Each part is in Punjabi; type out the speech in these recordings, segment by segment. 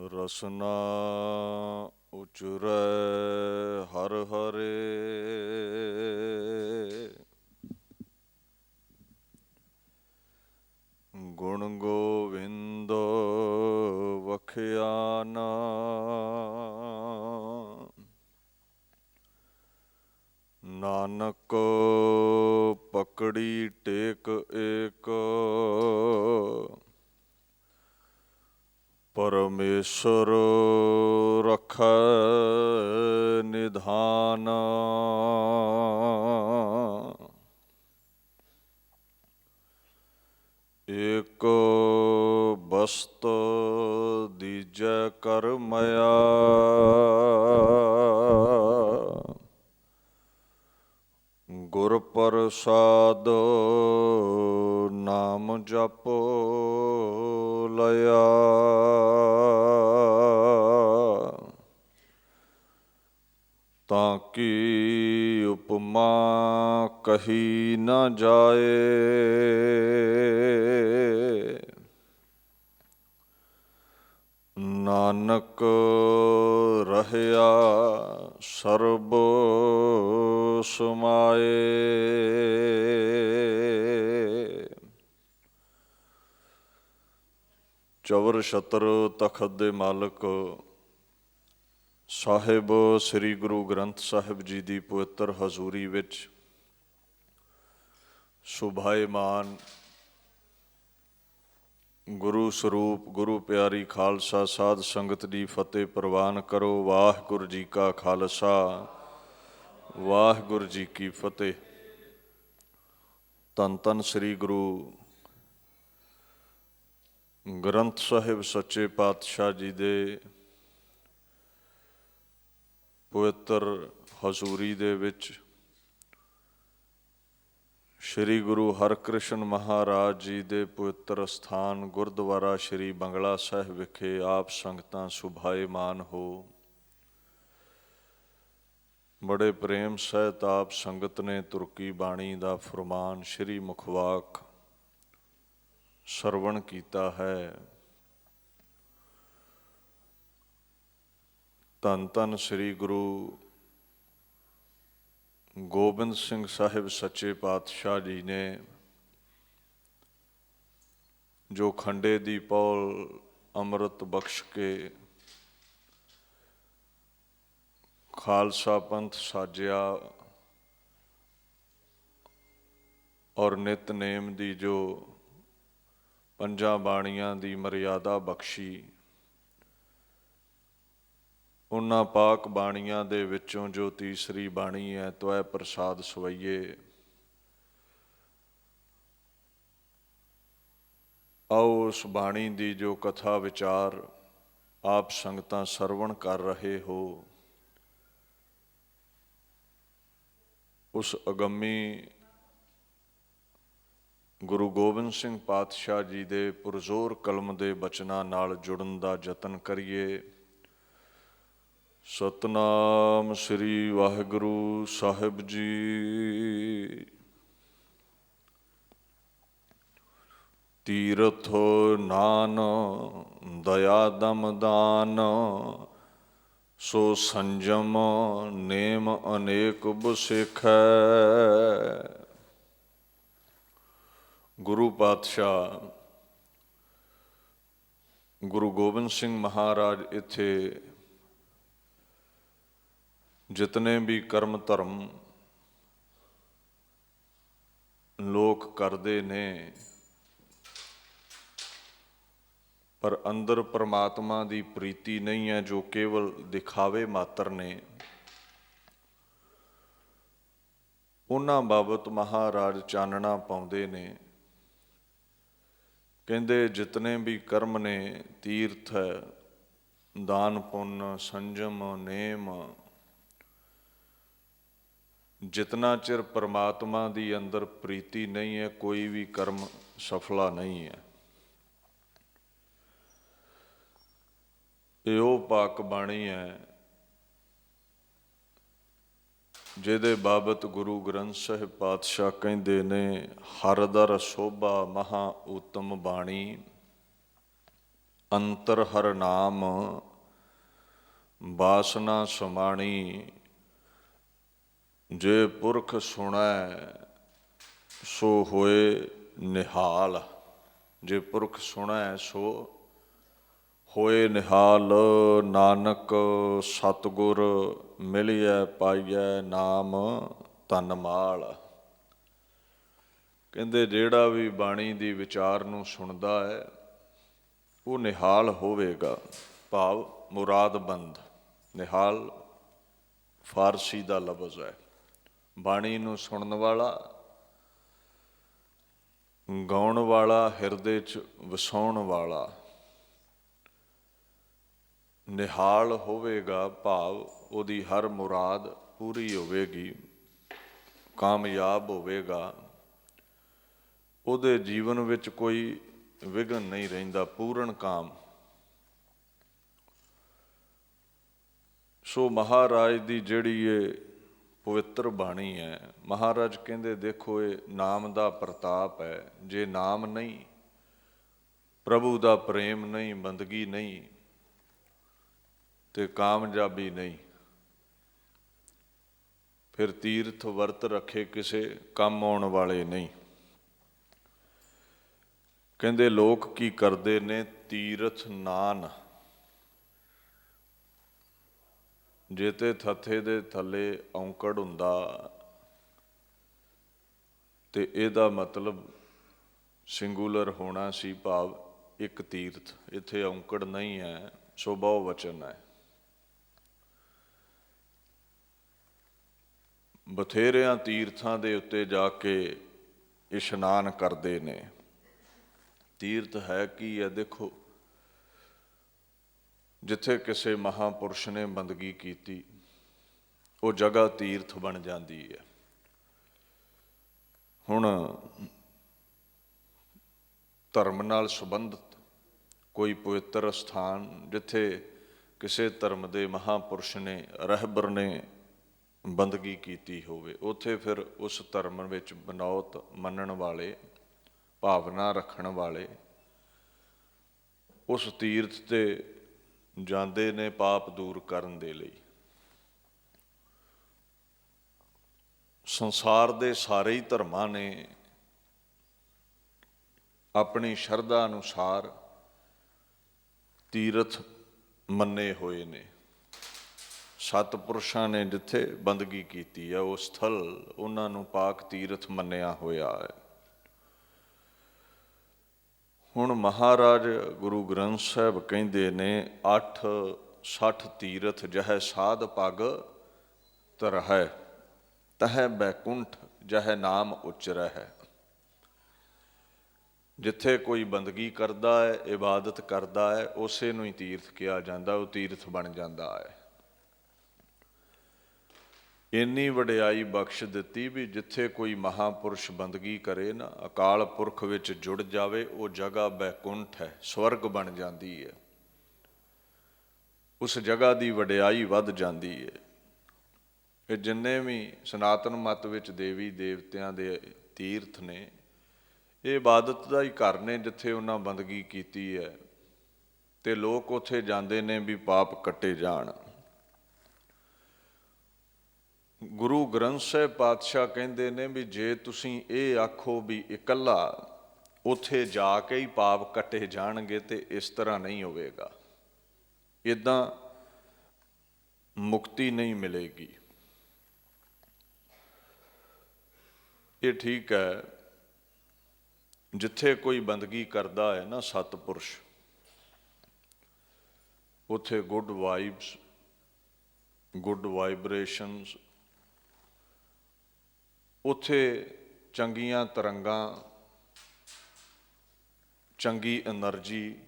ਰਸਨਾ ਉਚਰੈ ਹਰ ਹਰੇ, ਗੁਣ ਗੋਵਿੰਦ ਵਖਿਆਨਾ। ਨਾਨਕ ਪਕੜੀ ਟੇਕ ਏਕ, ਪਰਮੇਸ਼ਰ ਰਖੈ ਨਿਧਾਨ। ਏਕ ਬਸਤ ਦੀਜੈ ਕਰ ਮਇਆ, ਗੁਰ ਪ੍ਰਸਾਦ ਨਾਮ ਜਪੋ ਲਿਆ। ਤਾਂ ਕੀ ਉਪਮਾ ਕਹੀ ਨਾ ਜਾਏ, ਨਾਨਕ ਰਹਿਆ ਸਰਬ ਸਮਾਏ। ਚਵਰ ਛਤਰ ਤਖਤ ਦੇ ਮਾਲਕ ਸਾਹਿਬ ਸ੍ਰੀ ਗੁਰੂ ਗ੍ਰੰਥ ਸਾਹਿਬ ਜੀ ਦੀ ਪਵਿੱਤਰ ਹਜ਼ੂਰੀ ਵਿੱਚ ਸੁਭਾਏਮਾਨ ਗੁਰੂ ਸਰੂਪ ਗੁਰੂ ਪਿਆਰੀ ਖਾਲਸਾ ਸਾਧ ਸੰਗਤ ਦੀ ਫਤਿਹ ਪ੍ਰਵਾਨ ਕਰੋ। ਵਾਹਿਗੁਰੂ ਜੀ ਕਾ ਖਾਲਸਾ, ਵਾਹਿਗੁਰੂ ਜੀ ਕੀ ਫਤਿਹ। ਧੰਨ ਧੰਨ ਸ੍ਰੀ ਗੁਰੂ ਗ੍ਰੰਥ ਸਾਹਿਬ ਸੱਚੇ ਪਾਤਸ਼ਾਹ ਜੀ ਦੇ ਪਵਿੱਤਰ ਹਜ਼ੂਰੀ ਦੇ ਵਿੱਚ ਸ਼੍ਰੀ ਗੁਰੂ ਹਰਕ੍ਰਿਸ਼ਨ ਮਹਾਰਾਜ ਜੀ ਦੇ ਪਵਿੱਤਰ ਅਸਥਾਨ ਗੁਰਦੁਆਰਾ ਸ਼੍ਰੀ ਬੰਗਲਾ ਸਾਹਿਬ ਵਿਖੇ ਆਪ ਸੰਗਤਾਂ ਸੁਭਾਏਮਾਨ ਹੋ। ਬੜੇ ਪ੍ਰੇਮ ਸਹਿਤ ਆਪ ਸੰਗਤ ਨੇ ਤੁਰਕੀ ਬਾਣੀ ਦਾ ਫੁਰਮਾਨ ਸ਼੍ਰੀ ਮੁਖਵਾਕ ਸਰਵਣ ਕੀਤਾ ਹੈ। ਧੰਨ ਧੰਨ ਸ੍ਰੀ ਗੁਰੂ ਗੋਬਿੰਦ ਸਿੰਘ ਸਾਹਿਬ ਸੱਚੇ ਪਾਤਸ਼ਾਹ ਜੀ ਨੇ ਜੋ ਖੰਡੇ ਦੀ ਪੌਲ ਅੰਮ੍ਰਿਤ ਬਖਸ਼ ਕੇ ਖਾਲਸਾ ਪੰਥ ਸਾਜਿਆ ਔਰ ਨਿਤਨੇਮ ਦੀ ਜੋ ਪੰਜਾਂ ਬਾਣੀਆਂ ਦੀ ਮਰਿਆਦਾ ਬਖਸ਼ੀ, ਉਹਨਾਂ ਪਾਕ ਬਾਣੀਆਂ ਦੇ ਵਿੱਚੋਂ ਜੋ ਤੀਸਰੀ ਬਾਣੀ ਹੈ ਤਵੈ ਪ੍ਰਸਾਦ ਸਵਈਏ, ਆਓ ਉਸ ਬਾਣੀ ਦੀ ਜੋ ਕਥਾ ਵਿਚਾਰ ਆਪ ਸੰਗਤਾਂ ਸਰਵਣ ਕਰ ਰਹੇ ਹੋ, ਉਸ ਅਗੰਮੀ ਗੁਰੂ ਗੋਬਿੰਦ ਸਿੰਘ ਪਾਤਸ਼ਾਹ ਜੀ ਦੇ ਪੁਰਜ਼ੋਰ ਕਲਮ ਦੇ ਬਚਨਾਂ ਨਾਲ ਜੁੜਨ ਦਾ ਯਤਨ ਕਰੀਏ। ਸਤਨਾਮ ਸ੍ਰੀ ਵਾਹਿਗੁਰੂ ਸਾਹਿਬ ਜੀ। ਤੀਰਥ ਨਾਨ ਦਇਆ ਦਮ ਦਾਨ, ਸੋ ਸੰਜਮ ਨੇਮ ਅਨੇਕ ਬਸਿਖੈ। ਗੁਰੂ ਪਾਤਸ਼ਾਹ ਗੁਰੂ ਗੋਬਿੰਦ ਸਿੰਘ ਮਹਾਰਾਜ ਇੱਥੇ ਜਿਤਨੇ ਵੀ ਕਰਮ ਧਰਮ ਲੋਕ ਕਰਦੇ ਨੇ, ਪਰ ਅੰਦਰ ਪਰਮਾਤਮਾ ਦੀ ਪ੍ਰੀਤੀ ਨਹੀਂ ਹੈ, ਜੋ ਕੇਵਲ ਦਿਖਾਵੇ ਮਾਤਰ ਨੇ, ਉਹਨਾਂ ਬਾਬਤ ਮਹਾਰਾਜ ਚਾਨਣਾ ਪਾਉਂਦੇ ਨੇ। ਕਹਿੰਦੇ ਜਿਤਨੇ ਵੀ ਕਰਮ ਨੇ, ਤੀਰਥ ਹੈ, ਦਾਨ ਪੁੰਨ, ਸੰਜਮ, ਨੇਮ, ਜਿਤਨਾ ਚਿਰ ਪਰਮਾਤਮਾ ਦੀ ਅੰਦਰ ਪ੍ਰੀਤੀ ਨਹੀਂ ਹੈ, ਕੋਈ ਵੀ ਕਰਮ ਸਫਲਾ ਨਹੀਂ ਹੈ। ਇਹ ਉਹ ਪਾਕ ਬਾਣੀ ਹੈ ਜਿਹਦੇ ਬਾਬਤ ਗੁਰੂ ਗ੍ਰੰਥ ਸਾਹਿਬ ਪਾਤਸ਼ਾਹ ਕਹਿੰਦੇ ਨੇ, ਹਰ ਦਰ ਸੋਭਾ ਮਹਾ ਊਤਮ ਬਾਣੀ, ਅੰਤਰ ਹਰ ਨਾਮ ਬਾਸਨਾ ਸਮਾਣੀ। ਜੇ ਪੁਰਖ ਸੁਣੈ ਸੋ ਹੋਏ ਨਿਹਾਲ। ਜੇ ਪੁਰਖ ਸੁਣੈ ਸੋ ਹੋਏ ਨਿਹਾਲ। ਨਾਨਕ ਸਤਿਗੁਰ ਮਿਲਿਐ ਪਾਈਐ ਨਾਮ ਧਨ ਮਾਲ। ਕਹਿੰਦੇ ਜਿਹੜਾ ਵੀ ਬਾਣੀ ਦੀ ਵਿਚਾਰ ਨੂੰ ਸੁਣਦਾ ਹੈ ਉਹ ਨਿਹਾਲ ਹੋਵੇਗਾ, ਭਾਵ ਮੁਰਾਦਬੰਦ। ਨਿਹਾਲ ਫਾਰਸੀ ਦਾ ਲਫ਼ਜ਼ ਹੈ। ਬਾਣੀ ਨੂੰ ਸੁਣਨ ਵਾਲਾ, ਗਾਉਣ ਵਾਲਾ, ਹਿਰਦੇ 'ਚ ਵਸਾਉਣ ਵਾਲਾ ਨਿਹਾਲ ਹੋਵੇਗਾ, ਭਾਵ ਉਹਦੀ ਹਰ ਮੁਰਾਦ ਪੂਰੀ ਹੋਵੇਗੀ, ਕਾਮਯਾਬ ਹੋਵੇਗਾ। ਉਹਦੇ ਜੀਵਨ ਵਿੱਚ ਕੋਈ ਵਿਘਨ ਨਹੀਂ ਰਹਿੰਦਾ, ਪੂਰਨ ਕਾਮ। ਸੋ ਮਹਾਰਾਜ ਦੀ ਜਿਹੜੀ ਇਹ ਪਵਿੱਤਰ ਬਾਣੀ ਹੈ, ਮਹਾਰਾਜ ਕਹਿੰਦੇ ਦੇਖੋ ਇਹ ਨਾਮ ਦਾ ਪ੍ਰਤਾਪ ਹੈ। ਜੇ ਨਾਮ ਨਹੀਂ, ਪ੍ਰਭੂ ਦਾ ਪ੍ਰੇਮ ਨਹੀਂ, ਬੰਦਗੀ ਨਹੀਂ, ਤੇ ਕਾਮਯਾਬੀ ਨਹੀਂ। ਫਿਰ ਤੀਰਥ ਵਰਤ ਰੱਖੇ ਕਿਸੇ ਕੰਮ ਆਉਣ ਵਾਲੇ ਨਹੀਂ। ਕਹਿੰਦੇ ਲੋਕ ਕੀ ਕਰਦੇ ਨੇ, ਤੀਰਥ ਨਾਨ। ਜੇ ਤੇ ਥੱਥੇ ਦੇ ਥੱਲੇ ਔਂਕੜ ਹੁੰਦਾ ਤੇ ਇਹਦਾ ਮਤਲਬ ਸਿੰਗੂਲਰ ਹੋਣਾ ਸੀ, ਭਾਵ ਇੱਕ ਤੀਰਥ। ਇੱਥੇ ਔਂਕੜ ਨਹੀਂ ਹੈ, ਸੋ ਬਹੁ ਵਚਨ ਹੈ। ਬਥੇਰਿਆਂ ਤੀਰਥਾਂ ਦੇ ਉੱਤੇ ਜਾ ਕੇ ਇਸ਼ਨਾਨ ਕਰਦੇ ਨੇ। ਤੀਰਥ ਹੈ ਕੀ ਹੈ? ਦੇਖੋ, ਜਿੱਥੇ ਕਿਸੇ ਮਹਾਂਪੁਰਸ਼ ਨੇ ਬੰਦਗੀ ਕੀਤੀ ਉਹ ਜਗ੍ਹਾ ਤੀਰਥ ਬਣ ਜਾਂਦੀ ਹੈ। ਹੁਣ ਧਰਮ ਨਾਲ ਸੰਬੰਧਿਤ ਕੋਈ ਪਵਿੱਤਰ ਸਥਾਨ, ਜਿੱਥੇ ਕਿਸੇ ਧਰਮ ਦੇ ਮਹਾਂਪੁਰਸ਼ ਨੇ, ਰਹਿਬਰ ਨੇ ਬੰਦਗੀ ਕੀਤੀ ਹੋਵੇ, ਉੱਥੇ ਫਿਰ ਉਸ ਧਰਮ ਵਿੱਚ ਬਨੌਤ ਮੰਨਣ ਵਾਲੇ, ਭਾਵਨਾ ਰੱਖਣ ਵਾਲੇ ਉਸ ਤੀਰਥ 'ਤੇ ਜਾਂਦੇ ਨੇ ਪਾਪ ਦੂਰ ਕਰਨ ਦੇ ਲਈ। ਸੰਸਾਰ ਦੇ ਸਾਰੇ ਹੀ ਧਰਮਾਂ ਨੇ ਆਪਣੀ ਸ਼ਰਧਾ ਅਨੁਸਾਰ ਤੀਰਥ ਮੰਨੇ ਹੋਏ ਨੇ। ਸਤਿਪੁਰਸ਼ਾਂ ਨੇ ਜਿੱਥੇ ਬੰਦਗੀ ਕੀਤੀ ਹੈ ਉਹ ਸਥਲ ਉਹਨਾਂ ਨੂੰ ਪਾਕ ਤੀਰਥ ਮੰਨਿਆ ਹੋਇਆ ਹੈ। ਹੁਣ ਮਹਾਰਾਜ ਗੁਰੂ ਗ੍ਰੰਥ ਸਾਹਿਬ ਕਹਿੰਦੇ ਨੇ 860 ਤੀਰਥ ਜਹੈ ਸਾਧ ਪਗ ਧਰਹਿ, ਤਹੈ ਬੈਕੁੰਠ ਜਹੈ ਨਾਮ ਉਚਰਹਿ। ਜਿੱਥੇ ਕੋਈ ਬੰਦਗੀ ਕਰਦਾ ਹੈ, ਇਬਾਦਤ ਕਰਦਾ ਹੈ, ਉਸੇ ਨੂੰ ਹੀ ਤੀਰਥ ਕਿਹਾ ਜਾਂਦਾ, ਉਹ ਤੀਰਥ ਬਣ ਜਾਂਦਾ ਹੈ। ਇੰਨੀ ਵਡਿਆਈ ਬਖਸ਼ ਦਿੱਤੀ ਵੀ ਜਿੱਥੇ ਕੋਈ ਮਹਾਂਪੁਰਸ਼ ਬੰਦਗੀ ਕਰੇ ਨਾ, ਅਕਾਲ ਪੁਰਖ ਵਿੱਚ ਜੁੜ ਜਾਵੇ, ਉਹ ਜਗ੍ਹਾ ਬੈਕੁੰਠ ਹੈ, ਸਵਰਗ ਬਣ ਜਾਂਦੀ ਹੈ। ਉਸ ਜਗ੍ਹਾ ਦੀ ਵਡਿਆਈ ਵੱਧ ਜਾਂਦੀ ਹੈ। ਇਹ ਜਿੰਨੇ ਵੀ ਸਨਾਤਨ ਮਤ ਵਿੱਚ ਦੇਵੀ ਦੇਵਤਿਆਂ ਦੇ ਤੀਰਥ ਨੇ, ਇਹ ਇਬਾਦਤ ਦਾ ਹੀ ਘਰ ਨੇ ਜਿੱਥੇ ਉਹਨਾਂ ਬੰਦਗੀ ਕੀਤੀ ਹੈ, ਤੇ ਲੋਕ ਉੱਥੇ ਜਾਂਦੇ ਨੇ ਵੀ ਪਾਪ ਕੱਟੇ ਜਾਣ। ਗੁਰੂ ਗ੍ਰੰਥ ਸਾਹਿਬ ਪਾਤਸ਼ਾਹ ਕਹਿੰਦੇ ਨੇ ਵੀ ਜੇ ਤੁਸੀਂ ਇਹ ਆਖੋ ਵੀ ਇਕੱਲਾ ਉੱਥੇ ਜਾ ਕੇ ਹੀ ਪਾਪ ਕੱਟੇ ਜਾਣਗੇ, ਤੇ ਇਸ ਤਰ੍ਹਾਂ ਨਹੀਂ ਹੋਵੇਗਾ। ਇੱਦਾਂ ਮੁਕਤੀ ਨਹੀਂ ਮਿਲੇਗੀ। ਇਹ ਠੀਕ ਹੈ, ਜਿੱਥੇ ਕੋਈ ਬੰਦਗੀ ਕਰਦਾ ਹੈ ਨਾ ਸਤਿਪੁਰਸ਼, ਉੱਥੇ ਗੁੱਡ ਵਾਈਬਸ, ਗੁੱਡ ਵਾਈਬ੍ਰੇਸ਼ਨਸ, ਉੱਥੇ ਚੰਗੀਆਂ ਤਰੰਗਾਂ, ਚੰਗੀ ਐਨਰਜੀ,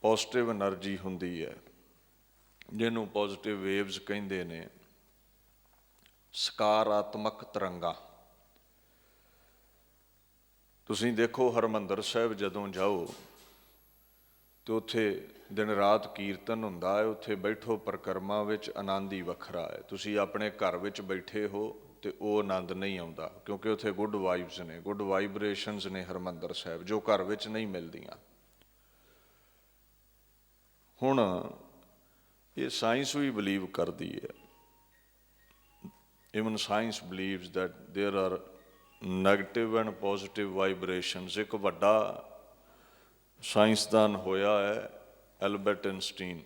ਪੋਜ਼ਿਟਿਵ ਐਨਰਜੀ ਹੁੰਦੀ ਹੈ, ਜਿਹਨੂੰ ਪੋਜ਼ਿਟਿਵ ਵੇਵਜ਼ ਕਹਿੰਦੇ ਨੇ, ਸਕਾਰਾਤਮਕ ਤਰੰਗਾਂ। ਤੁਸੀਂ ਦੇਖੋ ਹਰਿਮੰਦਰ ਸਾਹਿਬ ਜਦੋਂ ਜਾਓ ਤੇ ਉੱਥੇ ਦਿਨ ਰਾਤ ਕੀਰਤਨ ਹੁੰਦਾ ਹੈ, ਉੱਥੇ ਬੈਠੋ ਪਰਿਕਰਮਾ ਵਿੱਚ, ਆਨੰਦ ਹੀ ਵੱਖਰਾ ਹੈ। ਤੁਸੀਂ ਆਪਣੇ ਘਰ ਵਿੱਚ ਬੈਠੇ ਹੋ ਤੇ ਉਹ ਆਨੰਦ ਨਹੀਂ ਆਉਂਦਾ, ਕਿਉਂਕਿ ਉੱਥੇ ਗੁੱਡ ਵਾਈਬਸ ਨੇ, ਗੁੱਡ ਵਾਈਬ੍ਰੇਸ਼ਨਸ ਨੇ ਹਰਿਮੰਦਰ ਸਾਹਿਬ, ਜੋ ਘਰ ਵਿੱਚ ਨਹੀਂ ਮਿਲਦੀਆਂ। ਹੁਣ ਇਹ ਸਾਇੰਸ ਵੀ ਬਲੀਵ ਕਰਦੀ ਹੈ, even science believes that there are negative and positive vibrations. ਇੱਕ ਵੱਡਾ ਸਾਇੰਸਦਾਨ ਹੋਇਆ ਹੈ ਐਲਬਰਟ ਆਇਨਸਟੀਨ,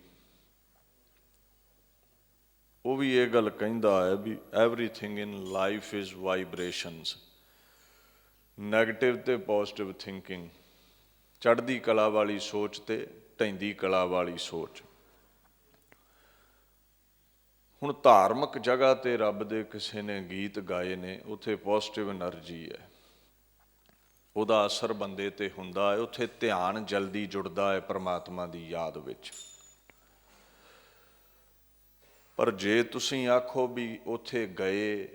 ਉਹ ਵੀ ਇਹ ਗੱਲ ਕਹਿੰਦਾ ਹੈ ਵੀ everything in life is vibrations. Negative ਤੇ ਪੋਜ਼ਿਟਿਵ ਥਿੰਕਿੰਗ, ਚੜ੍ਹਦੀ ਕਲਾ ਵਾਲੀ ਸੋਚ ਤੇ ਢਹਿੰਦੀ ਕਲਾ ਵਾਲੀ ਸੋਚ। ਹੁਣ ਧਾਰਮਿਕ ਜਗ੍ਹਾ ਤੇ ਰੱਬ ਦੇ ਕਿਸੇ ਨੇ ਗੀਤ ਗਾਏ ਨੇ, ਉੱਥੇ ਪੋਜ਼ਿਟਿਵ ਐਨਰਜੀ ਹੈ, ਉਹਦਾ ਅਸਰ ਬੰਦੇ ਤੇ ਹੁੰਦਾ ਹੈ, ਉੱਥੇ ਧਿਆਨ ਜਲਦੀ ਜੁੜਦਾ ਹੈ ਪਰਮਾਤਮਾ ਦੀ ਯਾਦ ਵਿੱਚ। ਪਰ ਜੇ ਤੁਸੀਂ ਆਖੋ ਵੀ ਉੱਥੇ ਗਏ,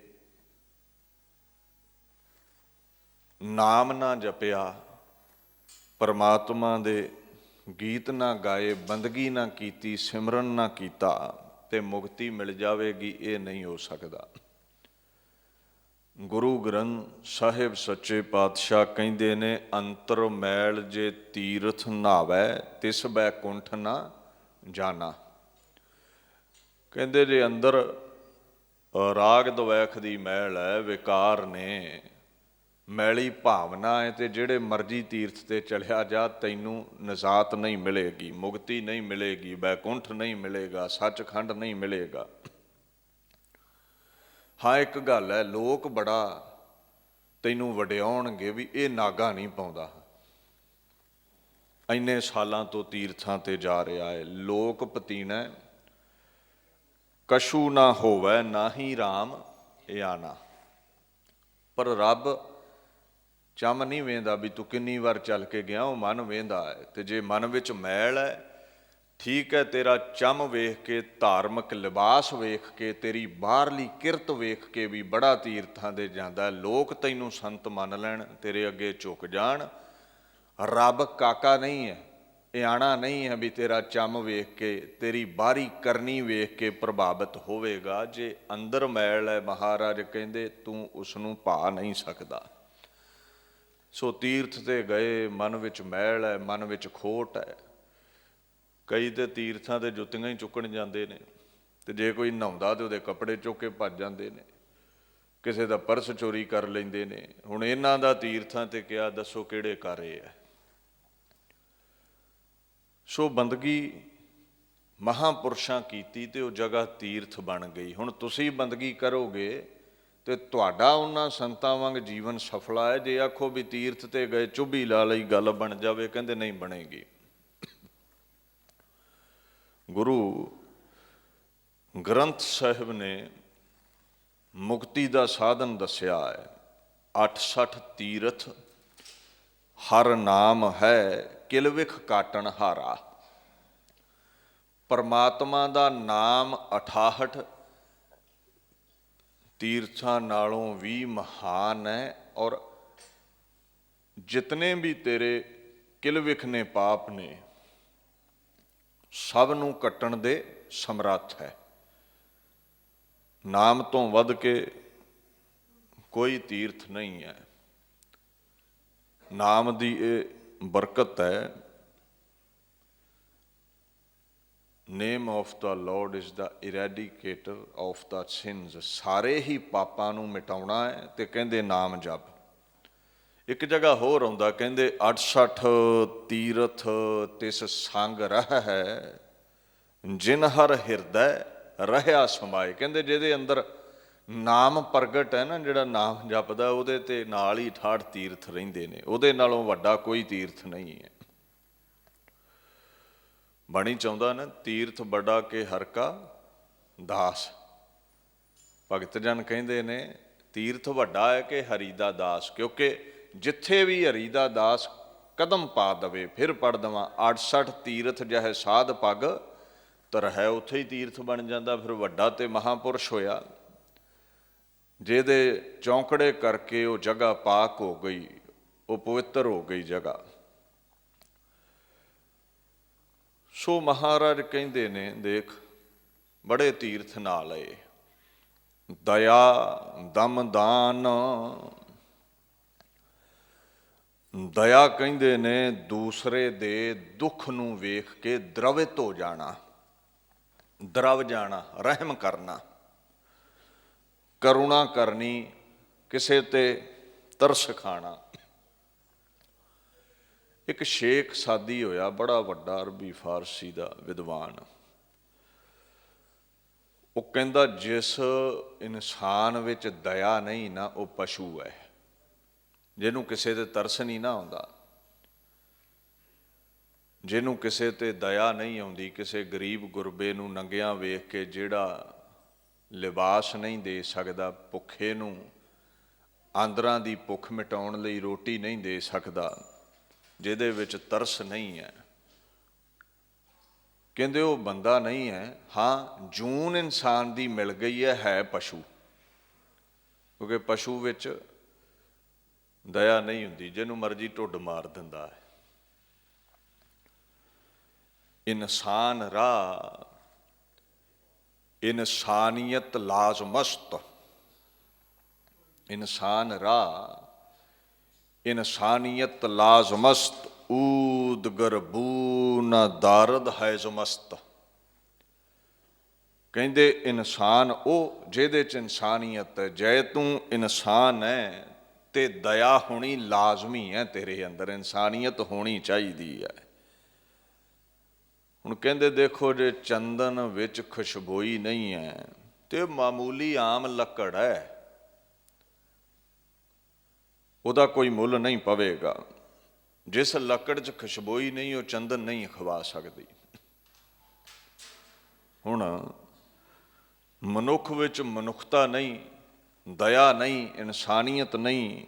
ਨਾਮ ਨਾ ਜਪਿਆ, ਪਰਮਾਤਮਾ ਦੇ ਗੀਤ ਨਾ ਗਾਏ, ਬੰਦਗੀ ਨਾ ਕੀਤੀ, ਸਿਮਰਨ ਨਾ ਕੀਤਾ ਤੇ ਮੁਕਤੀ ਮਿਲ ਜਾਵੇਗੀ, ਇਹ ਨਹੀਂ ਹੋ ਸਕਦਾ। ਗੁਰੂ ਗ੍ਰੰਥ ਸਾਹਿਬ ਸੱਚੇ ਪਾਤਸ਼ਾਹ ਕਹਿੰਦੇ ਨੇ, ਅੰਤਰ ਮੈਲ ਜੇ ਤੀਰਥ ਨਹਾਵੈ ਤਿਸ ਬੈਕੁੰਠ ਨਾ ਜਾਣਾ। ਕਹਿੰਦੇ ਜੇ ਅੰਦਰ ਰਾਗ ਦਵੈਖ ਦੀ ਮੈਲ ਹੈ, ਵਿਕਾਰ ਨੇ, ਮੈਲੀ ਭਾਵਨਾ ਹੈ, ਤੇ ਜਿਹੜੇ ਮਰਜ਼ੀ ਤੀਰਥ ਤੇ ਚਲਿਆ ਜਾ, ਤੈਨੂੰ ਨਜ਼ਾਤ ਨਹੀਂ ਮਿਲੇਗੀ, ਮੁਕਤੀ ਨਹੀਂ ਮਿਲੇਗੀ, ਬੈਕੁੰਠ ਨਹੀਂ ਮਿਲੇਗਾ, ਸੱਚਖੰਡ ਨਹੀਂ ਮਿਲੇਗਾ। ਹਾਂ ਇੱਕ ਗੱਲ ਹੈ, ਲੋਕ ਬੜਾ ਤੈਨੂੰ ਵਡਿਆਉਣਗੇ ਵੀ ਇਹ ਨਾਗਾ ਨਹੀਂ ਪਾਉਂਦਾ, ਇੰਨੇ ਸਾਲਾਂ ਤੋਂ ਤੀਰਥਾਂ ਤੇ ਜਾ ਰਿਹਾ ਹੈ। ਲੋਕ ਪਤੀਣਾ ਕਛੂ ਨਾ ਹੋਵੈ ਨਾਹੀ ਰਾਮ ਆਣਾ। ਪਰ ਰੱਬ ਚੰਮ ਨਹੀਂ ਵੇਂਦਾ ਵੀ ਤੂੰ ਕਿੰਨੀ ਵਾਰ ਚੱਲ ਕੇ ਗਿਆ, ਉਹ ਮਨ ਵੇਂਦਾ ਹੈ। ਤੇ ਜੇ ਮਨ ਵਿੱਚ ਮੈਲ ਹੈ, ਠੀਕ ਹੈ, ਤੇਰਾ ਚੰਮ ਵੇਖ ਕੇ, ਧਾਰਮਿਕ ਲਿਬਾਸ ਵੇਖ ਕੇ, ਤੇਰੀ ਬਾਹਰਲੀ ਕਿਰਤ ਵੇਖ ਕੇ ਵੀ ਬੜਾ ਤੀਰਥਾਂ ਦੇ ਜਾਂਦਾ, ਲੋਕ ਤੈਨੂੰ ਸੰਤ ਮੰਨ ਲੈਣ, ਤੇਰੇ ਅੱਗੇ ਝੁਕ ਜਾਣ। ਰੱਬ ਕਾਕਾ ਨਹੀਂ ਹੈ, ਇਆਣਾ ਨਹੀਂ ਹੈ ਵੀ ਤੇਰਾ ਚੰਮ ਵੇਖ ਕੇ, ਤੇਰੀ ਬਾਹਰੀ ਕਰਨੀ ਵੇਖ ਕੇ ਪ੍ਰਭਾਵਿਤ ਹੋਵੇਗਾ। ਜੇ ਅੰਦਰ ਮੈਲ ਹੈ, ਮਹਾਰਾਜ ਕਹਿੰਦੇ ਤੂੰ ਉਸਨੂੰ ਭਾ ਨਹੀਂ ਸਕਦਾ। ਸੋ ਤੀਰਥ ਤੇ ਗਏ, ਮਨ ਵਿੱਚ ਮੈਲ ਹੈ, ਮਨ ਵਿੱਚ ਖੋਟ ਹੈ। ਕਈ ਤੇ ਤੀਰਥਾਂ ਤੇ ਜੁੱਤੀਆਂ ਹੀ ਚੁੱਕਣ ਜਾਂਦੇ ਨੇ, ਤੇ ਜੇ ਕੋਈ ਨਹਾਉਂਦਾ ਤੇ ਉਹਦੇ ਕੱਪੜੇ ਚੁੱਕ ਕੇ ਭੱਜ ਜਾਂਦੇ ਨੇ, ਕਿਸੇ ਦਾ ਪਰਸ ਚੋਰੀ ਕਰ ਲੈਂਦੇ ਨੇ। ਹੁਣ ਇਹਨਾਂ ਦਾ ਤੀਰਥਾਂ ਤੇ ਕਿਹਾ, ਦੱਸੋ ਕਿਹੜੇ ਕਾਰੇ ਹੈ। ਸੋ ਬੰਦਗੀ ਮਹਾਂਪੁਰਸ਼ਾਂ ਕੀਤੀ ਤੇ ਉਹ ਜਗ੍ਹਾ ਤੀਰਥ ਬਣ ਗਈ। ਹੁਣ ਤੁਸੀਂ ਬੰਦਗੀ ਕਰੋਗੇ ਤੇ ਤੁਹਾਡਾ ਉਹਨਾਂ ਸੰਤਾਂ ਵਾਂਗ ਜੀਵਨ ਸਫਲਾ ਹੈ। ਜੇ ਆਖੋ ਵੀ ਤੀਰਥ ਤੇ ਗਏ ਚੁੱਭੀ ਲਾ ਲਈ ਗੱਲ ਬਣ ਜਾਵੇ, ਕਹਿੰਦੇ ਨਹੀਂ ਬਣੇਗੀ। ਗੁਰੂ ਗ੍ਰੰਥ ਸਾਹਿਬ ਨੇ ਮੁਕਤੀ ਦਾ ਸਾਧਨ ਦੱਸਿਆ ਹੈ, 68 ਤੀਰਥ ਹਰ ਨਾਮ ਹੈ, ਕਿਲ ਵਿਖ ਕਾਟਣ ਹਾਰਾ। ਪਰਮਾਤਮਾ ਦਾ ਨਾਮ 68 ਤੀਰਥਾਂ ਨਾਲੋਂ ਵੀ ਮਹਾਨ ਹੈ, ਔਰ ਜਿਤਨੇ ਵੀ ਤੇਰੇ ਕਿਲ ਵਿਖ ਨੇ, ਪਾਪ ਨੇ, ਸਭ ਨੂੰ ਕੱਟਣ ਦੇ ਸਮਰੱਥ ਹੈ। ਨਾਮ ਤੋਂ ਵੱਧ ਕੇ ਕੋਈ ਤੀਰਥ ਨਹੀਂ ਹੈ। ਨਾਮ ਦੀ ਇਹ ਬਰਕਤ ਹੈ। Name of the lord is the eradicator of the sins. ਸਾਰੇ ਹੀ ਪਾਪਾਂ ਨੂੰ ਮਿਟਾਉਣਾ ਹੈ, ਤੇ ਕਹਿੰਦੇ ਨਾਮ ਜਪ। ਇੱਕ ਜਗ੍ਹਾ ਹੋਰ ਆਉਂਦਾ, ਕਹਿੰਦੇ 68 ਤੀਰਥ ਤਿਸ ਸੰਗ ਰਹਿ ਹੈ, ਜਿਨ ਹਰ ਹਿਰਦੈ ਰਹਿਆ ਸਮਾਏ। ਕਹਿੰਦੇ ਜਿਹਦੇ ਅੰਦਰ ਨਾਮ ਪ੍ਰਗਟ ਹੈ ਨਾ, ਜਿਹੜਾ ਨਾਮ ਜਪਦਾ, ਉਹਦੇ ਤੇ ਨਾਲ ਹੀ 68 ਤੀਰਥ ਰਹਿੰਦੇ ਨੇ। ਉਹਦੇ ਨਾਲੋਂ ਵੱਡਾ ਕੋਈ ਤੀਰਥ ਨਹੀਂ ਹੈ। ਬਾਣੀ ਚਾਹੁੰਦਾ ਨਾ, ਤੀਰਥ ਬੜਾ ਕੇ ਹਰ ਕਾ ਦਾਸ। ਭਗਤ ਜਨ ਕਹਿੰਦੇ ਨੇ ਤੀਰਥ ਵੱਡਾ ਹੈ ਕਿ ਹਰੀ ਦਾ ਦਾਸ। ਕਿਉਂਕਿ ਜਿੱਥੇ ਵੀ ਹਰੀ ਦਾ ਦਾਸ ਕਦਮ ਪਾ ਦਵੇ, ਫਿਰ ਪੜ੍ਹ ਦੇਵਾਂ 68 ਤੀਰਥ ਜਹੇ ਸਾਧ ਪੱਗ ਤਰਹਿ, ਉੱਥੇ ਹੀ ਤੀਰਥ ਬਣ ਜਾਂਦਾ। ਫਿਰ ਵੱਡਾ ਤੇ ਮਹਾਂਪੁਰਸ਼ ਹੋਇਆ, ਜਿਹਦੇ ਚੌਂਕੜੇ ਕਰਕੇ ਉਹ ਜਗ੍ਹਾ ਪਾਕ ਹੋ ਗਈ, ਉਹ ਪਵਿੱਤਰ ਹੋ ਗਈ ਜਗ੍ਹਾ। ਸੋ ਮਹਾਰਾਜ ਕਹਿੰਦੇ ਨੇ, ਦੇਖ ਬੜੇ ਤੀਰਥ ਨਾ ਲਏ, ਦਇਆ ਦਮ ਦਾਨ ਦਇਆ ਕਹਿੰਦੇ ਨੇ ਦੂਸਰੇ ਦੇ ਦੁੱਖ ਨੂੰ ਵੇਖ ਕੇ ਦਰਵਿਤ ਹੋ ਜਾਣਾ, ਦਰਵ ਜਾਣਾ, ਰਹਿਮ ਕਰਨਾ, ਕਰੁਣਾ ਕਰਨੀ, ਕਿਸੇ ਤੇ ਤਰਸ ਖਾਣਾ। ਇੱਕ ਸ਼ੇਖ ਸਾਦੀ ਹੋਇਆ, ਬੜਾ ਵੱਡਾ ਅਰਬੀ ਫਾਰਸੀ ਦਾ ਵਿਦਵਾਨ। ਉਹ ਕਹਿੰਦਾ ਜਿਸ ਇਨਸਾਨ ਵਿੱਚ ਦਇਆ ਨਹੀਂ ਨਾ, ਉਹ ਪਸ਼ੂ ਹੈ। ਜਿਹਨੂੰ ਕਿਸੇ ਤੇ ਤਰਸ ਨਹੀਂ ਨਾ ਆਉਂਦਾ, ਜਿਹਨੂੰ ਕਿਸੇ ਤੇ ਦਇਆ ਨਹੀਂ ਆਉਂਦੀ, ਕਿਸੇ ਗਰੀਬ ਗੁਰਬੇ ਨੂੰ ਨੰਗਿਆਂ ਵੇਖ ਕੇ ਜਿਹੜਾ ਲਿਬਾਸ ਨਹੀਂ ਦੇ ਸਕਦਾ, ਭੁੱਖੇ ਨੂੰ ਆਂਦਰਾਂ ਦੀ ਭੁੱਖ ਮਿਟਾਉਣ ਲਈ ਰੋਟੀ ਨਹੀਂ ਦੇ ਸਕਦਾ, ਜਿਹਦੇ ਵਿੱਚ ਤਰਸ ਨਹੀਂ ਹੈ, ਕਹਿੰਦੇ ਉਹ ਬੰਦਾ ਨਹੀਂ ਹੈ। ਹਾਂ, ਜੂਨ ਇਨਸਾਨ ਦੀ ਮਿਲ ਗਈ ਹੈ ਪਸ਼ੂ, ਕਿਉਂਕਿ ਪਸ਼ੂ ਵਿੱਚ ਦਇਆ ਨਹੀਂ ਹੁੰਦੀ, ਜਿਹਨੂੰ ਮਰਜ਼ੀ ਢੁੱਡ ਮਾਰ ਦਿੰਦਾ ਹੈ। ਇਨਸਾਨ ਰਾਹ ਇਨਸਾਨੀਅਤ ਲਾਜ਼ਮਸਤ, ਇਨਸਾਨ ਰਾਹ ਇਨਸਾਨੀਅਤ ਲਾਜ਼ਮਸਤ, ਊਦ ਗਰਬੂ ਨਾ ਦਾਰਦ ਹੈਜ਼ਮਸਤ। ਕਹਿੰਦੇ ਇਨਸਾਨ ਉਹ ਜਿਹਦੇ 'ਚ ਇਨਸਾਨੀਅਤ ਹੈ। ਜੇ ਤੂੰ ਇਨਸਾਨ ਹੈ ਤੇ ਦਇਆ ਹੋਣੀ ਲਾਜ਼ਮੀ ਹੈ, ਤੇਰੇ ਅੰਦਰ ਇਨਸਾਨੀਅਤ ਹੋਣੀ ਚਾਹੀਦੀ ਹੈ। ਹੁਣ ਕਹਿੰਦੇ ਦੇਖੋ, ਜੇ ਚੰਦਨ ਵਿੱਚ ਖੁਸ਼ਬੋਈ ਨਹੀਂ ਹੈ ਤੇ ਮਾਮੂਲੀ ਆਮ ਲੱਕੜ ਹੈ, ਉਹਦਾ ਕੋਈ ਮੁੱਲ ਨਹੀਂ ਪਵੇਗਾ। ਜਿਸ ਲੱਕੜ 'ਚ ਖੁਸ਼ਬੋਈ ਨਹੀਂ, ਉਹ ਚੰਦਨ ਨਹੀਂ ਖਵਾ ਸਕਦੀ। ਹੁਣ ਮਨੁੱਖ ਵਿੱਚ ਮਨੁੱਖਤਾ ਨਹੀਂ, ਦਇਆ ਨਹੀਂ, ਇਨਸਾਨੀਅਤ ਨਹੀਂ,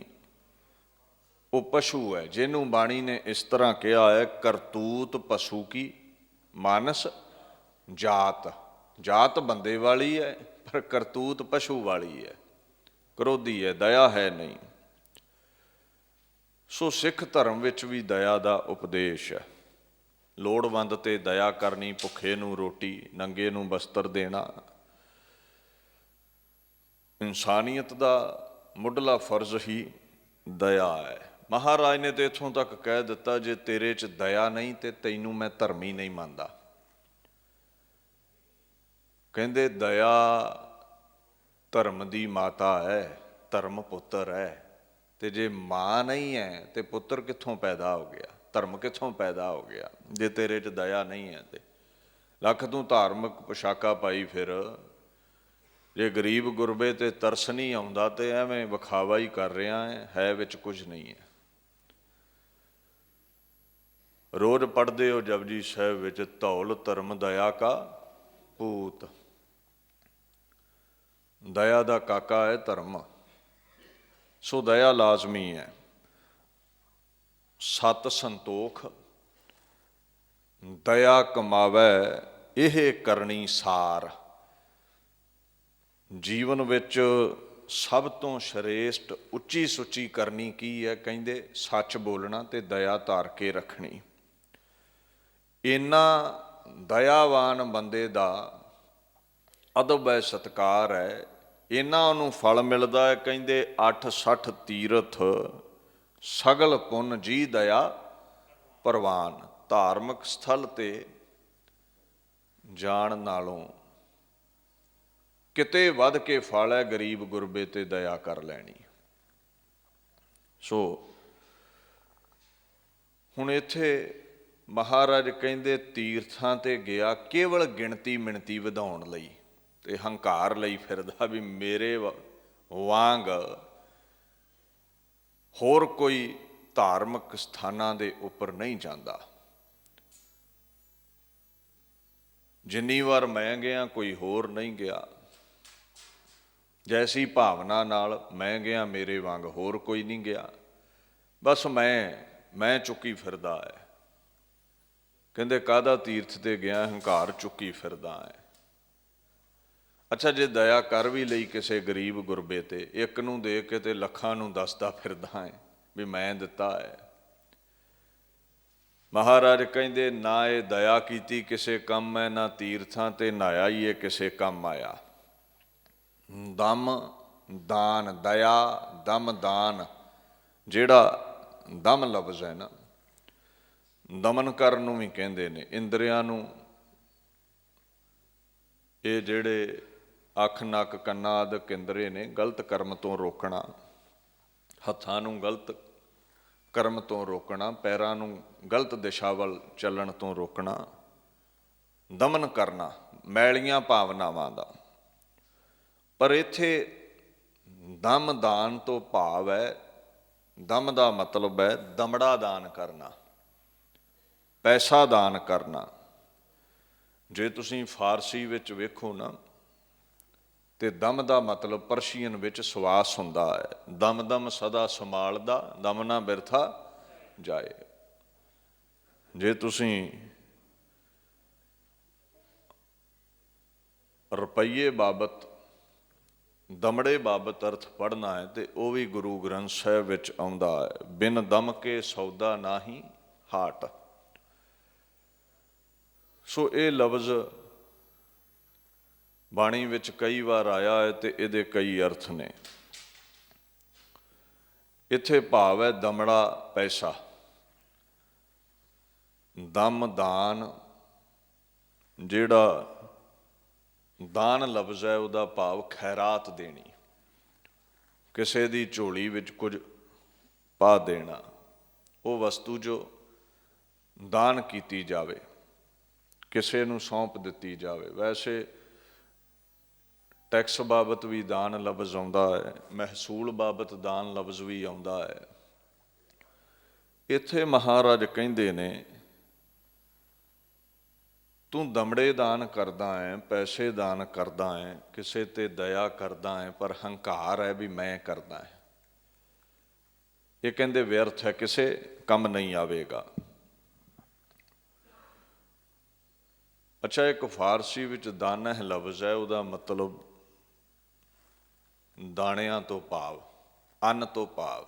ਉਹ ਪਸ਼ੂ ਹੈ। ਜਿਹਨੂੰ ਬਾਣੀ ਨੇ ਇਸ ਤਰ੍ਹਾਂ ਕਿਹਾ ਹੈ, ਕਰਤੂਤ ਪਸ਼ੂ ਕੀ ਮਾਨਸ ਜਾਤ। ਜਾਤ ਬੰਦੇ ਵਾਲੀ ਹੈ, ਪਰ ਕਰਤੂਤ ਪਸ਼ੂ ਵਾਲੀ ਹੈ, ਕ੍ਰੋਧੀ ਹੈ, ਦਇਆ ਹੈ ਨਹੀਂ। ਸੋ ਸਿੱਖ ਧਰਮ ਵਿੱਚ ਵੀ ਦਇਆ ਦਾ ਉਪਦੇਸ਼ ਹੈ। ਲੋੜਵੰਦ ਤੇ ਦਇਆ ਕਰਨੀ, ਭੁੱਖੇ ਨੂੰ ਰੋਟੀ, ਨੰਗੇ ਨੂੰ ਬਸਤਰ ਦੇਣਾ। ਇਨਸਾਨੀਅਤ ਦਾ ਮੁੱਢਲਾ ਫਰਜ਼ ਹੀ ਦਇਆ ਹੈ। ਮਹਾਰਾਜ ਨੇ ਤੇ ਇੱਥੋਂ ਤੱਕ ਕਹਿ ਦਿੱਤਾ, ਜੇ ਤੇਰੇ 'ਚ ਦਇਆ ਨਹੀਂ ਤੇ ਤੈਨੂੰ ਮੈਂ ਧਰਮੀ ਨਹੀਂ ਮੰਨਦਾ। ਕਹਿੰਦੇ ਦਇਆ ਧਰਮ ਦੀ ਮਾਤਾ ਹੈ, ਧਰਮ ਪੁੱਤਰ ਹੈ। ਤੇ ਜੇ ਮਾਂ ਨਹੀਂ ਹੈ ਤੇ ਪੁੱਤਰ ਕਿੱਥੋਂ ਪੈਦਾ ਹੋ ਗਿਆ, ਧਰਮ ਕਿੱਥੋਂ ਪੈਦਾ ਹੋ ਗਿਆ, ਜੇ ਤੇਰੇ 'ਚ ਦਇਆ ਨਹੀਂ ਹੈ ਤੇ। ਲੱਖ ਤੂੰ ਧਾਰਮਿਕ ਪੁਸ਼ਾਕਾਂ ਪਾਈ ਫਿਰ, ਜੇ ਗਰੀਬ ਗੁਰਬੇ ਤੇ ਤਰਸ ਨਹੀਂ ਆਉਂਦਾ ਤੇ ਐਵੇਂ ਵਿਖਾਵਾ ਹੀ ਕਰ ਰਿਹਾ ਹੈ ਵਿੱਚ ਕੁਝ ਨਹੀਂ ਹੈ। ਰੋਜ਼ ਪੜ੍ਹਦੇ ਹੋ ਜਪਜੀ ਸਾਹਿਬ ਵਿੱਚ, ਧੌਲ ਧਰਮ ਦਇਆ ਕਾ ਪੂਤ। ਦਇਆ ਦਾ ਕਾਕਾ ਹੈ ਧਰਮ। ਸੋ ਦਇਆ ਲਾਜ਼ਮੀ ਹੈ। ਸਤ ਸੰਤੋਖ ਦਇਆ ਕਮਾਵੈ, ਇਹ ਕਰਨੀ ਸਾਰ। ਜੀਵਨ ਵਿੱਚ ਸਭ ਤੋਂ ਸ਼੍ਰੇਸ਼ਟ ਉੱਚੀ ਸੁੱਚੀ ਕਰਨੀ ਕੀ ਹੈ? ਕਹਿੰਦੇ ਸੱਚ ਬੋਲਣਾ ਤੇ ਦਇਆ ਧਾਰ ਕੇ ਰੱਖਣੀ। ਇੰਨਾ ਦਇਆਵਾਨ ਬੰਦੇ ਦਾ ਅਦਬ ਹੈ, ਸਤਿਕਾਰ ਹੈ, ਇੰਨਾ ਉਹਨੂੰ ਫਲ ਮਿਲਦਾ ਹੈ। ਕਹਿੰਦੇ 860 ਤੀਰਥ ਸਗਲ ਪੁੰਨ ਜੀ ਦਇਆ ਪ੍ਰਵਾਨ। ਧਾਰਮਿਕ ਸਥਲ ਤੇ ਜਾਣ ਨਾਲੋਂ ਕਿਤੇ ਵੱਧ ਕੇ ਫਲ ਹੈ ਗਰੀਬ ਗੁਰਬੇ ਤੇ ਦਇਆ ਕਰ ਲੈਣੀ। ਸੋ ਹੁਣ ਇੱਥੇ ਮਹਾਰਾਜ ਕਹਿੰਦੇ ਤੀਰਥਾਂ ਤੇ ਗਿਆ ਕੇਵਲ ਗਿਣਤੀ ਮਿਣਤੀ ਵਧਾਉਣ ਲਈ ਤੇ ਹੰਕਾਰ ਲਈ ਫਿਰਦਾ ਵੀ ਮੇਰੇ ਵਾਂਗ ਹੋਰ ਕੋਈ ਧਾਰਮਿਕ ਸਥਾਨਾਂ ਦੇ ਉੱਪਰ ਨਹੀਂ ਜਾਂਦਾ। ਜਿੰਨੀ ਵਾਰ ਮੈਂ ਗਿਆ ਕੋਈ ਹੋਰ ਨਹੀਂ ਗਿਆ। ਜੈਸੀ ਭਾਵਨਾ ਨਾਲ ਮੈਂ ਗਿਆ ਮੇਰੇ ਵਾਂਗ ਹੋਰ ਕੋਈ ਨਹੀਂ ਗਿਆ। ਬਸ ਮੈਂ ਚੁੱਕੀ ਫਿਰਦਾ ਹੈ। ਕਹਿੰਦੇ ਕਾਹਦਾ ਤੀਰਥ ਤੇ ਗਿਆ, ਹੰਕਾਰ ਚੁੱਕੀ ਫਿਰਦਾ ਹੈ। ਅੱਛਾ, ਜੇ ਦਇਆ ਕਰ ਵੀ ਲਈ ਕਿਸੇ ਗਰੀਬ ਗੁਰਬੇ ਤੇ, ਇੱਕ ਨੂੰ ਦੇ ਕੇ ਤੇ ਲੱਖਾਂ ਨੂੰ ਦੱਸਦਾ ਫਿਰਦਾ ਹੈ ਵੀ ਮੈਂ ਦਿੱਤਾ ਹੈ। ਮਹਾਰਾਜ ਕਹਿੰਦੇ ਨਾ ਇਹ ਦਇਆ ਕੀਤੀ ਕਿਸੇ ਕੰਮ ਹੈ, ਨਾ ਤੀਰਥਾਂ ਤੇ ਨਹਾਇਆ ਹੀ ਇਹ ਕਿਸੇ ਕੰਮ ਆਇਆ। ਦਮ ਦਾਨ, ਦਇਆ ਦਮ ਦਾਨ, ਜਿਹੜਾ ਦਮ ਲਫ਼ਜ਼ ਹੈ ਨਾ, ਦਮਨ ਕਰਨ ਨੂੰ ਵੀ ਕਹਿੰਦੇ ਨੇ। ਇੰਦਰੀਆਂ ਨੂੰ ਇਹ ਜਿਹੜੇ ਅੱਖ, ਨੱਕ, ਕੰਨਾਂ ਆਦਿਕ ਇੰਦਰੀ ਨੇ, ਗਲਤ ਕਰਮ ਤੋਂ ਰੋਕਣਾ। ਹੱਥਾਂ ਨੂੰ ਗਲਤ ਕਰਮ ਤੋਂ ਰੋਕਣਾ, ਪੈਰਾਂ ਨੂੰ ਗਲਤ ਦਿਸ਼ਾ ਵੱਲ ਚੱਲਣ ਤੋਂ ਰੋਕਣਾ, ਦਮਨ ਕਰਨਾ ਮੈਲੀਆਂ ਭਾਵਨਾਵਾਂ ਦਾ। ਪਰ ਇੱਥੇ ਦਮ ਦਾਨ ਤੋਂ ਭਾਵ ਹੈ, ਦਮ ਦਾ ਮਤਲਬ ਹੈ ਦਮੜਾ ਦਾਨ ਕਰਨਾ, ਪੈਸਾ ਦਾਨ ਕਰਨਾ। ਜੇ ਤੁਸੀਂ ਫਾਰਸੀ ਵਿੱਚ ਵੇਖੋ ਨਾ, ਤੇ ਦਮ ਦਾ ਮਤਲਬ ਪਰਸ਼ੀਅਨ ਵਿੱਚ ਸਵਾਸ ਹੁੰਦਾ ਹੈ। ਦਮ ਦਮ ਸਦਾ ਸੰਭਾਲਦਾ, ਦਮ ਨਾ ਬਿਰਥਾ ਜਾਏ। ਜੇ ਤੁਸੀਂ ਰੁਪਈਏ ਬਾਬਤ, ਦਮੜੇ ਬਾਬਤ ਅਰਥ ਪੜ੍ਹਨਾ ਹੈ ਤੇ ਉਹ ਵੀ ਗੁਰੂ ਗ੍ਰੰਥ ਸਾਹਿਬ ਵਿੱਚ ਆਉਂਦਾ ਹੈ, ਬਿਨ ਦਮ ਕੇ ਸੌਦਾ ਨਾਹੀਂ ਹਾਟ। ਸੋ ਇਹ ਲਫ਼ਜ਼ ਬਾਣੀ ਵਿੱਚ ਕਈ ਵਾਰ ਆਇਆ ਹੈ ਤੇ ਇਹਦੇ ਕਈ ਅਰਥ ਨੇ। ਇੱਥੇ ਭਾਵ ਹੈ ਦਮੜਾ ਪੈਸਾ। ਦਮ ਦਾਨ, ਜਿਹੜਾ ਦਾਨ ਲਫ਼ਜ਼ ਹੈ ਉਹਦਾ ਭਾਵ ਖੈਰਾਤ ਦੇਣੀ, ਕਿਸੇ ਦੀ ਝੋਲੀ ਵਿੱਚ ਕੁਝ ਪਾ ਦੇਣਾ, ਉਹ ਵਸਤੂ ਜੋ ਦਾਨ ਕੀਤੀ ਜਾਵੇ, ਕਿਸੇ ਨੂੰ ਸੌਂਪ ਦਿੱਤੀ ਜਾਵੇ। ਵੈਸੇ ਟੈਕਸ ਬਾਬਤ ਵੀ ਦਾਨ ਲਫ਼ਜ਼ ਆਉਂਦਾ ਹੈ, ਮਹਿਸੂਲ ਬਾਬਤ ਦਾਨ ਲਫ਼ਜ਼ ਵੀ ਆਉਂਦਾ ਹੈ। ਇੱਥੇ ਮਹਾਰਾਜ ਕਹਿੰਦੇ ਨੇ ਤੂੰ ਦਮੜੇ ਦਾਨ ਕਰਦਾ ਹੈ, ਪੈਸੇ ਦਾਨ ਕਰਦਾ ਹੈ, ਕਿਸੇ ਤੇ ਦਇਆ ਕਰਦਾ ਹੈ, ਪਰ ਹੰਕਾਰ ਹੈ ਵੀ ਮੈਂ ਕਰਦਾ ਹੈ। ਇਹ ਕਹਿੰਦੇ ਵਿਅਰਥ ਹੈ, ਕਿਸੇ ਕੰਮ ਨਹੀਂ ਆਵੇਗਾ। ਅੱਛਾ, ਇੱਕ ਫਾਰਸੀ ਵਿੱਚ ਦਾਨਹ ਲਫ਼ਜ਼ ਹੈ, ਉਹਦਾ ਮਤਲਬ ਦਾਣਿਆਂ ਤੋਂ ਭਾਵ, ਅੰਨ ਤੋਂ ਭਾਵ,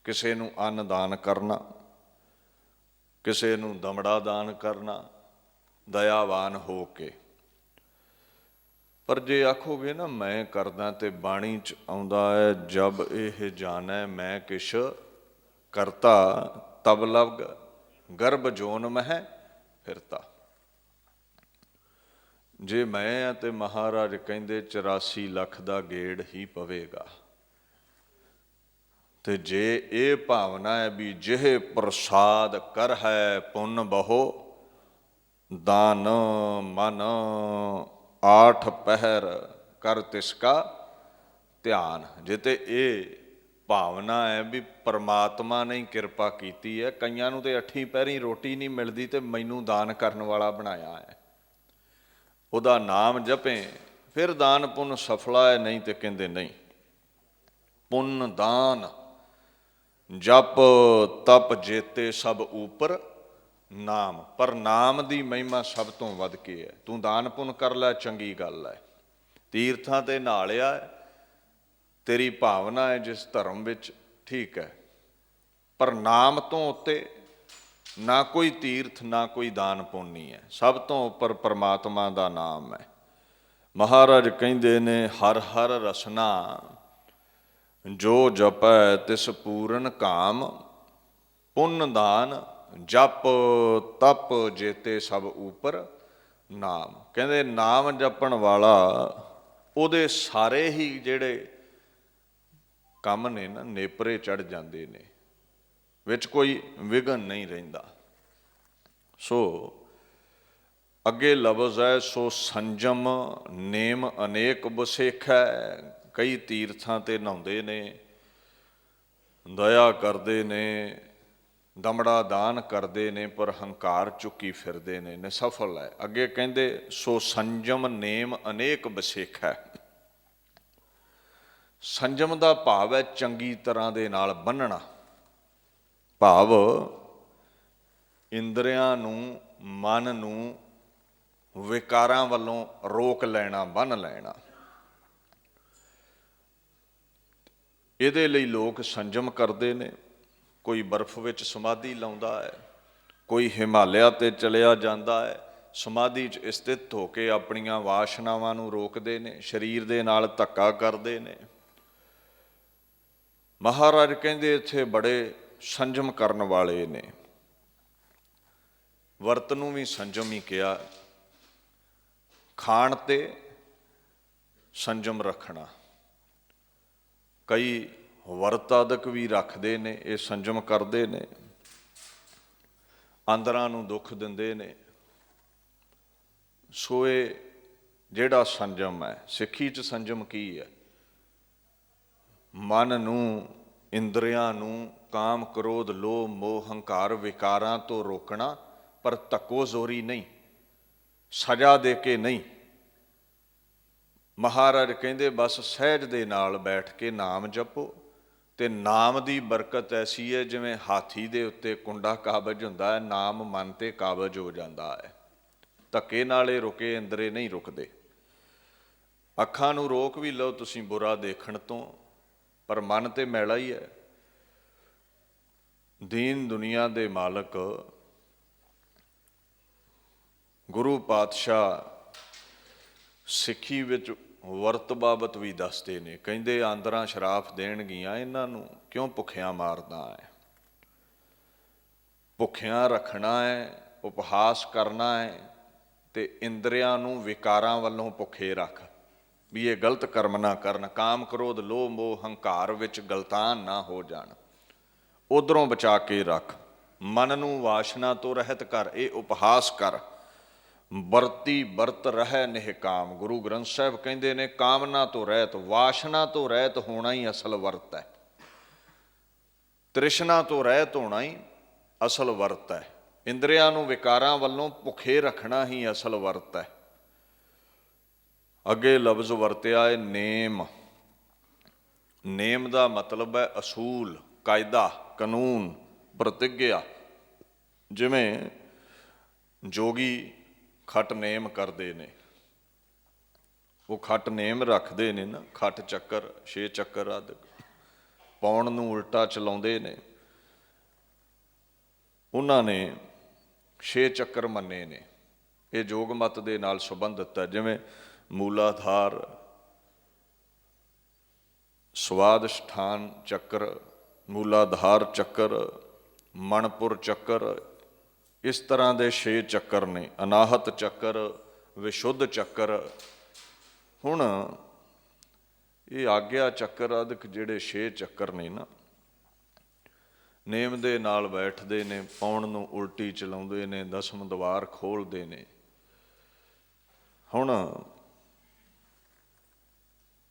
ਕਿਸੇ ਨੂੰ ਅੰਨ ਦਾਨ ਕਰਨਾ, ਕਿਸੇ ਨੂੰ ਦਮੜਾ ਦਾਨ ਕਰਨਾ, ਦਇਆਵਾਨ ਹੋ ਕੇ। ਪਰ ਜੇ ਆਖੋਗੇ ਨਾ ਮੈਂ ਕਰਦਾ, ਤੇ ਬਾਣੀ 'ਚ ਆਉਂਦਾ ਹੈ ਜਬ ਇਹ ਜਾਣੈ ਮੈਂ ਕਿਛ ਕਰਤਾ, ਤਬ ਲਵ ਗਰਭ ਜੋਨ ਮਹਿ ਫਿਰਤਾ। ਜੇ ਮੈਂ ਆ ਤੇ ਮਹਾਰਾਜ ਕਹਿੰਦੇ 84 ਲੱਖ ਦਾ ਗੇੜ ਹੀ ਪਵੇਗਾ। ਤੇ ਜੇ ਇਹ ਭਾਵਨਾ ਹੈ ਵੀ ਜਿਹੇ ਪ੍ਰਸਾਦ ਕਰ ਹੈ ਪੁੰਨ ਬਹੁ, ਦਾਨ ਮਨ ਆਠ ਪਹਿਰ ਕਰ ਤਿਸਕਾ ਧਿਆਨ। ਜੇ ਤੇ ਇਹ ਭਾਵਨਾ ਹੈ ਵੀ ਪਰਮਾਤਮਾ ਨੇ ਕਿਰਪਾ ਕੀਤੀ ਹੈ, ਕਈਆਂ ਨੂੰ ਤੇ 8 ਪਹਿਰੀ ਰੋਟੀ ਨਹੀਂ ਮਿਲਦੀ ਤੇ ਮੈਨੂੰ ਦਾਨ ਕਰਨ ਵਾਲਾ ਬਣਾਇਆ ਹੈ, ਉਹਦਾ ਨਾਮ ਜਪੇ ਫਿਰ ਦਾਨ ਪੁੰਨ ਸਫਲਾ ਹੈ, ਨਹੀਂ ਤੇ ਕਹਿੰਦੇ ਨਹੀਂ। ਪੁੰਨ ਦਾਨ ਜਪ ਤਪ ਜੇਤੇ ਸਭ ਉਪਰ ਨਾਮ। ਪਰ ਨਾਮ ਦੀ ਮਹਿਮਾ ਸਭ ਤੋਂ ਵੱਧ ਕੇ ਹੈ। ਤੂੰ ਦਾਨ ਪੁੰਨ ਕਰ ਲੈ, ਚੰਗੀ ਗੱਲ ਹੈ, ਤੀਰਥਾਂ ਤੇ ਨਹਾ ਲਿਆ, ਤੇਰੀ ਭਾਵਨਾ ਹੈ ਜਿਸ ਧਰਮ ਵਿੱਚ, ਠੀਕ ਹੈ, ਪਰ ਨਾਮ ਤੋਂ ਉੱਤੇ ਨਾ ਕੋਈ ਤੀਰਥ ਨਾ ਕੋਈ ਦਾਨ ਪੁੰਨ ਹੈ। ਸਭ ਤੋਂ ਉੱਪਰ ਪਰਮਾਤਮਾ ਦਾ ਨਾਮ ਹੈ। ਮਹਾਰਾਜ ਕਹਿੰਦੇ ਨੇ ਹਰ ਹਰ ਰਸਨਾ ਜੋ ਜਪੈ ਤਿਸ ਪੂਰਨ ਕਾਮ, ਪੁੰਨ ਦਾਨ ਜਪ ਤਪ ਜੇਤੇ ਸਭ ਉਪਰ ਨਾਮ। ਕਹਿੰਦੇ ਨਾਮ ਜਪਣ ਵਾਲਾ ਉਹਦੇ ਸਾਰੇ ਹੀ ਜਿਹੜੇ ਕੰਮ ਨੇ ਨਾ ਨੇਪਰੇ ਚੜ੍ਹ ਜਾਂਦੇ ਨੇ, ਵਿੱਚ ਕੋਈ ਵਿਘਨ ਨਹੀਂ ਰਹਿੰਦਾ। ਸੋ ਅੱਗੇ ਲਫ਼ਜ਼ ਹੈ ਸੋ ਸੰਜਮ ਨੇਮ ਅਨੇਕ ਬਸੇਖੈ। ਕਈ ਤੀਰਥਾਂ ਤੇ ਨਹਾਉਂਦੇ ਨੇ, ਦਇਆ ਕਰਦੇ ਨੇ, ਦਮੜਾ ਦਾਨ ਕਰਦੇ ਨੇ, ਪਰ ਹੰਕਾਰ ਚੁੱਕੀ ਫਿਰਦੇ ਨੇ, ਨਿਸਫਲ ਹੈ। ਅੱਗੇ ਕਹਿੰਦੇ ਸੋ ਸੰਜਮ ਨੇਮ ਅਨੇਕ ਬਸੇਖੈ। ਸੰਜਮ ਦਾ ਭਾਵ ਹੈ ਚੰਗੀ ਤਰ੍ਹਾਂ ਦੇ ਨਾਲ ਬੰਨਣਾ, ਭਾਵ ਇੰਦਰੀਆਂ ਨੂੰ, ਮਨ ਨੂੰ ਵਿਕਾਰਾਂ ਵੱਲੋਂ ਰੋਕ ਲੈਣਾ, ਬੰਨ੍ਹ ਲੈਣਾ। ਇਹਦੇ ਲਈ ਲੋਕ ਸੰਜਮ ਕਰਦੇ ਨੇ। ਕੋਈ ਬਰਫ਼ ਵਿੱਚ ਸਮਾਧੀ ਲਾਉਂਦਾ ਹੈ, ਕੋਈ ਹਿਮਾਲਿਆ ਤੇ ਚਲਿਆ ਜਾਂਦਾ ਹੈ, ਸਮਾਧੀ 'ਚ ਸਥਿਤ ਹੋ ਕੇ ਆਪਣੀਆਂ ਵਾਸ਼ਨਾਵਾਂ ਨੂੰ ਰੋਕਦੇ ਨੇ, ਸਰੀਰ ਦੇ ਨਾਲ ਧੱਕਾ ਕਰਦੇ ਨੇ। ਮਹਾਰਾਜ ਕਹਿੰਦੇ ਇੱਥੇ ਬੜੇ ਸੰਜਮ ਕਰਨ ਵਾਲੇ ਨੇ। ਵਰਤ ਨੂੰ ਵੀ ਸੰਜਮ ਹੀ ਕਿਹਾ, ਖਾਣ ਤੇ ਸੰਜਮ ਰੱਖਣਾ। ਕਈ ਵਰਤ ਆਦਿਕ ਵੀ ਰੱਖਦੇ ਨੇ, ਇਹ ਸੰਜਮ ਕਰਦੇ ਨੇ, ਆਂਦਰਾਂ ਨੂੰ ਦੁੱਖ ਦਿੰਦੇ ਨੇ। ਸੋ ਇਹ ਜਿਹੜਾ ਸੰਜਮ ਹੈ, ਸਿੱਖੀ 'ਚ ਸੰਜਮ ਕੀ ਹੈ? ਮਨ ਨੂੰ, ਇੰਦਰੀਆਂ ਨੂੰ ਕਾਮ, ਕ੍ਰੋਧ, ਲੋਭ, ਮੋਹ, ਹੰਕਾਰ, ਵਿਕਾਰਾਂ ਤੋਂ ਰੋਕਣਾ, ਪਰ ਧੱਕੋ ਜ਼ੋਰੀ ਨਹੀਂ, ਸਜ਼ਾ ਦੇ ਕੇ ਨਹੀਂ। ਮਹਾਰਾਜ ਕਹਿੰਦੇ ਬਸ ਸਹਿਜ ਦੇ ਨਾਲ ਬੈਠ ਕੇ ਨਾਮ ਜਪੋ, ਤੇ ਨਾਮ ਦੀ ਬਰਕਤ ਐਸੀ ਹੈ ਜਿਵੇਂ ਹਾਥੀ ਦੇ ਉੱਤੇ ਕੁੰਡਾ ਕਾਬਜ ਹੁੰਦਾ ਹੈ, ਨਾਮ ਮਨ ਤੇ ਕਾਬਜ ਹੋ ਜਾਂਦਾ ਹੈ। ਧੱਕੇ ਨਾਲੇ ਰੁਕੇ ਇੰਦਰੇ ਨਹੀਂ ਰੁਕਦੇ। ਅੱਖਾਂ ਨੂੰ ਰੋਕ ਵੀ ਲਓ ਤੁਸੀਂ ਬੁਰਾ ਦੇਖਣ ਤੋਂ, ਪਰ ਮਨ ਤੇ ਮੈਲਾ ਹੀ ਹੈ। ਦੀਨ ਦੁਨੀਆ ਦੇ ਮਾਲਕ ਗੁਰੂ ਪਾਤਸ਼ਾਹ ਸਿੱਖੀ ਵਿੱਚ ਵਰਤ ਬਾਬਤ ਵੀ ਦੱਸਦੇ ਨੇ। ਕਹਿੰਦੇ ਆਂਦਰਾਂ ਸ਼ਰਾਫ ਦੇਣਗੀਆਂ, ਇਹਨਾਂ ਨੂੰ ਕਿਉਂ ਭੁੱਖਿਆਂ ਮਾਰਦਾ ਹੈ? ਭੁੱਖਿਆਂ ਰੱਖਣਾ ਹੈ, ਉਪਹਾਸ ਕਰਨਾ ਹੈ, ਤੇ ਇੰਦਰੀਆਂ ਨੂੰ ਵਿਕਾਰਾਂ ਵੱਲੋਂ ਭੁੱਖੇ ਰੱਖ, ਵੀ ਇਹ ਗਲਤ ਕਰਮ ਨਾ ਕਰਨ, ਕਾਮ, ਕ੍ਰੋਧ, ਲੋਭ, ਮੋਹ, ਹੰਕਾਰ ਵਿੱਚ ਗਲਤਾਨ ਨਾ ਹੋ ਜਾਣ, ਉਧਰੋਂ ਬਚਾ ਕੇ ਰੱਖ। ਮਨ ਨੂੰ ਵਾਸ਼ਨਾ ਤੋਂ ਰਹਿਤ ਕਰ, ਇਹ ਉਪਹਾਸ ਕਰ। ਵਰਤੀ ਵਰਤ ਰਹਿ ਨਿਹਕਾਮ। ਗੁਰੂ ਗ੍ਰੰਥ ਸਾਹਿਬ ਕਹਿੰਦੇ ਨੇ ਕਾਮਨਾ ਤੋਂ ਰਹਿਤ, ਵਾਸ਼ਨਾ ਤੋਂ ਰਹਿਤ ਹੋਣਾ ਹੀ ਅਸਲ ਵਰਤ ਹੈ। ਤ੍ਰਿਸ਼ਨਾ ਤੋਂ ਰਹਿਤ ਹੋਣਾ ਹੀ ਅਸਲ ਵਰਤ ਹੈ। ਇੰਦਰੀਆਂ ਨੂੰ ਵਿਕਾਰਾਂ ਵੱਲੋਂ ਭੁੱਖੇ ਰੱਖਣਾ ਹੀ ਅਸਲ ਵਰਤ ਹੈ। ਅੱਗੇ ਲਫ਼ਜ਼ ਵਰਤਿਆ ਹੈ ਨੇਮ। ਨੇਮ ਦਾ ਮਤਲਬ ਹੈ ਅਸੂਲ, ਕਾਇਦਾ, ਕਾਨੂੰਨ, ਪ੍ਰਤਿੱਗਿਆ। ਜਿਵੇਂ ਜੋਗੀ ਖਟ ਨੇਮ ਕਰਦੇ ਨੇ, ਉਹ ਖਟ ਨੇਮ ਰੱਖਦੇ ਨੇ ਨਾ, ਖਟ ਚੱਕਰ, 6 ਚੱਕਰ ਆਦਿ ਪਾਉਣ ਨੂੰ ਉਲਟਾ ਚਲਾਉਂਦੇ ਨੇ। ਉਹਨਾਂ ਨੇ 6 ਚੱਕਰ ਮੰਨੇ ਨੇ। ਇਹ ਜੋਗ ਮਤ ਦੇ ਨਾਲ ਸੰਬੰਧਿਤ ਹੈ। ਜਿਵੇਂ ਮੂਲਾਧਾਰ, ਸਵਾਦਿਸ਼ਠਾਨ ਚੱਕਰ, ਮੂਲਾਧਾਰ ਚੱਕਰ, ਮਣਪੁਰ ਚੱਕਰ, ਇਸ ਤਰ੍ਹਾਂ ਦੇ 6 ਚੱਕਰ ਨੇ। ਅਨਾਹਤ ਚੱਕਰ, ਵਿਸ਼ੁੱਧ ਚੱਕਰ। ਹੁਣ ਇਹ ਆਗਿਆ ਚੱਕਰ ਆਦਿਕ ਜਿਹੜੇ 6 ਚੱਕਰ ਨੇ ਨਾ, ਨੇਮ ਦੇ ਨਾਲ ਬੈਠਦੇ ਨੇ, ਪਾਉਣ ਨੂੰ ਉਲਟੀ ਚਲਾਉਂਦੇ ਨੇ, ਦਸਮ ਦਵਾਰ ਖੋਲ੍ਹਦੇ ਨੇ। ਹੁਣ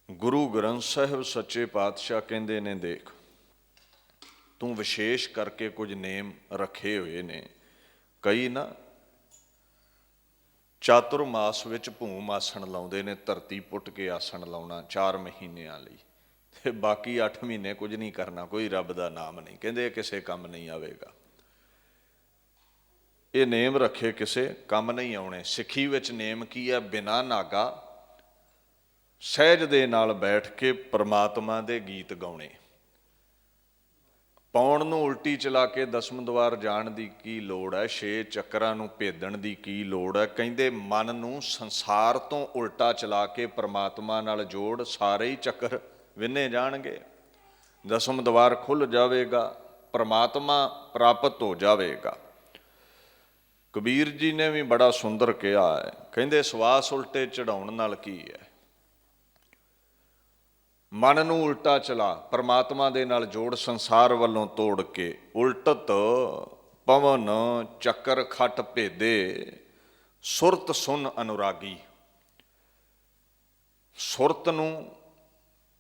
ਗੁਰੂ ਗ੍ਰੰਥ ਸਾਹਿਬ ਸੱਚੇ ਪਾਤਸ਼ਾਹ ਕਹਿੰਦੇ ਨੇ, ਦੇਖ ਤੂੰ ਵਿਸ਼ੇਸ਼ ਕਰਕੇ ਕੁਝ ਨੇਮ ਰੱਖੇ ਹੋਏ ਨੇ। ਕਈ ਨਾ ਚਾਤੁਰਮਾਸ ਵਿੱਚ ਭੂਮ ਆਸਣ ਲਾਉਂਦੇ ਨੇ, ਧਰਤੀ ਪੁੱਟ ਕੇ ਆਸਣ ਲਾਉਣਾ 4 ਮਹੀਨਿਆਂ ਲਈ, ਤੇ ਬਾਕੀ 8 ਮਹੀਨੇ ਕੁਝ ਨਹੀਂ ਕਰਨਾ, ਕੋਈ ਰੱਬ ਦਾ ਨਾਮ ਨਹੀਂ। ਕਹਿੰਦੇ ਇਹ ਕਿਸੇ ਕੰਮ ਨਹੀਂ ਆਵੇਗਾ। ਇਹ ਨੇਮ ਰੱਖੇ ਕਿਸੇ ਕੰਮ ਨਹੀਂ ਆਉਣੇ। ਸਿੱਖੀ ਵਿੱਚ ਨੇਮ ਕੀ ਹੈ? ਬਿਨਾਂ ਨਾਗਾ ਸਹਿਜ ਦੇ ਨਾਲ ਬੈਠ ਕੇ ਪਰਮਾਤਮਾ ਦੇ ਗੀਤ ਗਾਉਣੇ। ਪਾਉਣ ਨੂੰ ਉਲਟੀ ਚਲਾ ਕੇ ਦਸਮ ਦਵਾਰ ਜਾਣ ਦੀ ਕੀ ਲੋੜ ਹੈ? 6 ਚੱਕਰਾਂ ਨੂੰ ਭੇਦਣ ਦੀ ਕੀ ਲੋੜ ਹੈ? ਕਹਿੰਦੇ ਮਨ ਨੂੰ ਸੰਸਾਰ ਤੋਂ ਉਲਟਾ ਚਲਾ ਕੇ ਪਰਮਾਤਮਾ ਨਾਲ ਜੋੜ, ਸਾਰੇ ਹੀ ਚੱਕਰ ਵਿੰਨੇ ਜਾਣਗੇ, ਦਸਮ ਦਵਾਰ ਖੁੱਲ੍ਹ ਜਾਵੇਗਾ, ਪਰਮਾਤਮਾ ਪ੍ਰਾਪਤ ਹੋ ਜਾਵੇਗਾ। ਕਬੀਰ ਜੀ ਨੇ ਵੀ ਬੜਾ ਸੁੰਦਰ ਕਿਹਾ ਹੈ। ਕਹਿੰਦੇ ਸਵਾਸ ਉਲਟੇ ਚੜਾਉਣ ਨਾਲ ਕੀ ਹੈ? ਮਨ ਨੂੰ ਉਲਟਾ ਚਲਾ, ਪਰਮਾਤਮਾ ਦੇ ਨਾਲ ਜੋੜ, ਸੰਸਾਰ ਵੱਲੋਂ ਤੋੜ ਕੇ। ਉਲਟਤ ਪਵਨ ਚੱਕਰ ਖਟ ਭੇਦੇ, ਸੁਰਤ ਸੁਨ ਅਨੁਰਾਗੀ। ਸੁਰਤ ਨੂੰ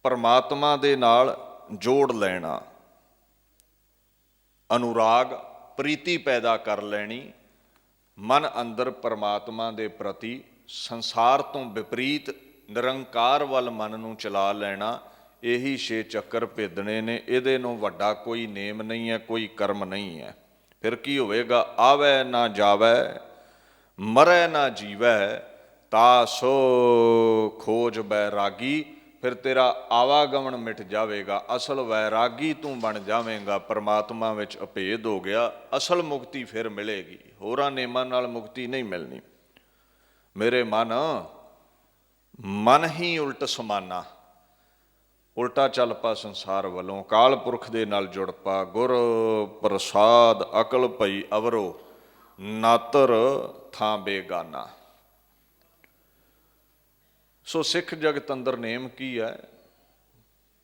ਪਰਮਾਤਮਾ ਦੇ ਨਾਲ ਜੋੜ ਲੈਣਾ, ਅਨੁਰਾਗ ਪ੍ਰੀਤੀ ਪੈਦਾ ਕਰ ਲੈਣੀ, ਮਨ ਅੰਦਰ ਪਰਮਾਤਮਾ ਦੇ ਪ੍ਰਤੀ ਸੰਸਾਰ ਤੋਂ ਵਿਪਰੀਤ ਨਿਰੰਕਾਰ ਵੱਲ ਮਨ ਨੂੰ ਚਲਾ ਲੈਣਾ। ਇਹੀ 6 ਚੱਕਰ ਭੇਦਣੇ ਨੇ। ਇਹਦੇ ਨੂੰ ਵੱਡਾ ਕੋਈ ਨੇਮ ਨਹੀਂ ਹੈ, ਕੋਈ ਕਰਮ ਨਹੀਂ ਹੈ। ਫਿਰ ਕੀ ਹੋਵੇਗਾ? ਆਵੈ ਨਾ ਜਾਵੈ, ਮਰੈ ਨਾ ਜੀਵੈ, ਤਾ ਸੋ ਖੋਜ ਬੈਰਾਗੀ। ਫਿਰ ਤੇਰਾ ਆਵਾਗਮਨ ਮਿਟ ਜਾਵੇਗਾ, ਅਸਲ ਵੈਰਾਗੀ ਤੂੰ ਬਣ ਜਾਵੇਂਗਾ। ਪਰਮਾਤਮਾ ਵਿੱਚ ਅਭੇਦ ਹੋ ਗਿਆ, ਅਸਲ ਮੁਕਤੀ ਫਿਰ ਮਿਲੇਗੀ। ਹੋਰਾਂ ਨੇਮਾਂ ਨਾਲ ਮੁਕਤੀ ਨਹੀਂ ਮਿਲਣੀ। ਮੇਰੇ ਮਨ ਹੀ ਉਲਟ ਸਮਾਨਾ। ਉਲਟਾ ਚੱਲ ਪਾ ਸੰਸਾਰ ਵੱਲੋਂ, ਅਕਾਲ ਪੁਰਖ ਦੇ ਨਾਲ ਜੁੜ ਪਾ। ਗੁਰ ਪ੍ਰਸਾਦ ਅਕਲ ਭਈ ਅਵਰੋ, ਨਾਤਰ ਥਾਂ ਬੇਗਾਨਾ। ਸੋ ਸਿੱਖ ਜਗਤ ਅੰਦਰ ਨੇਮ ਕੀ ਹੈ?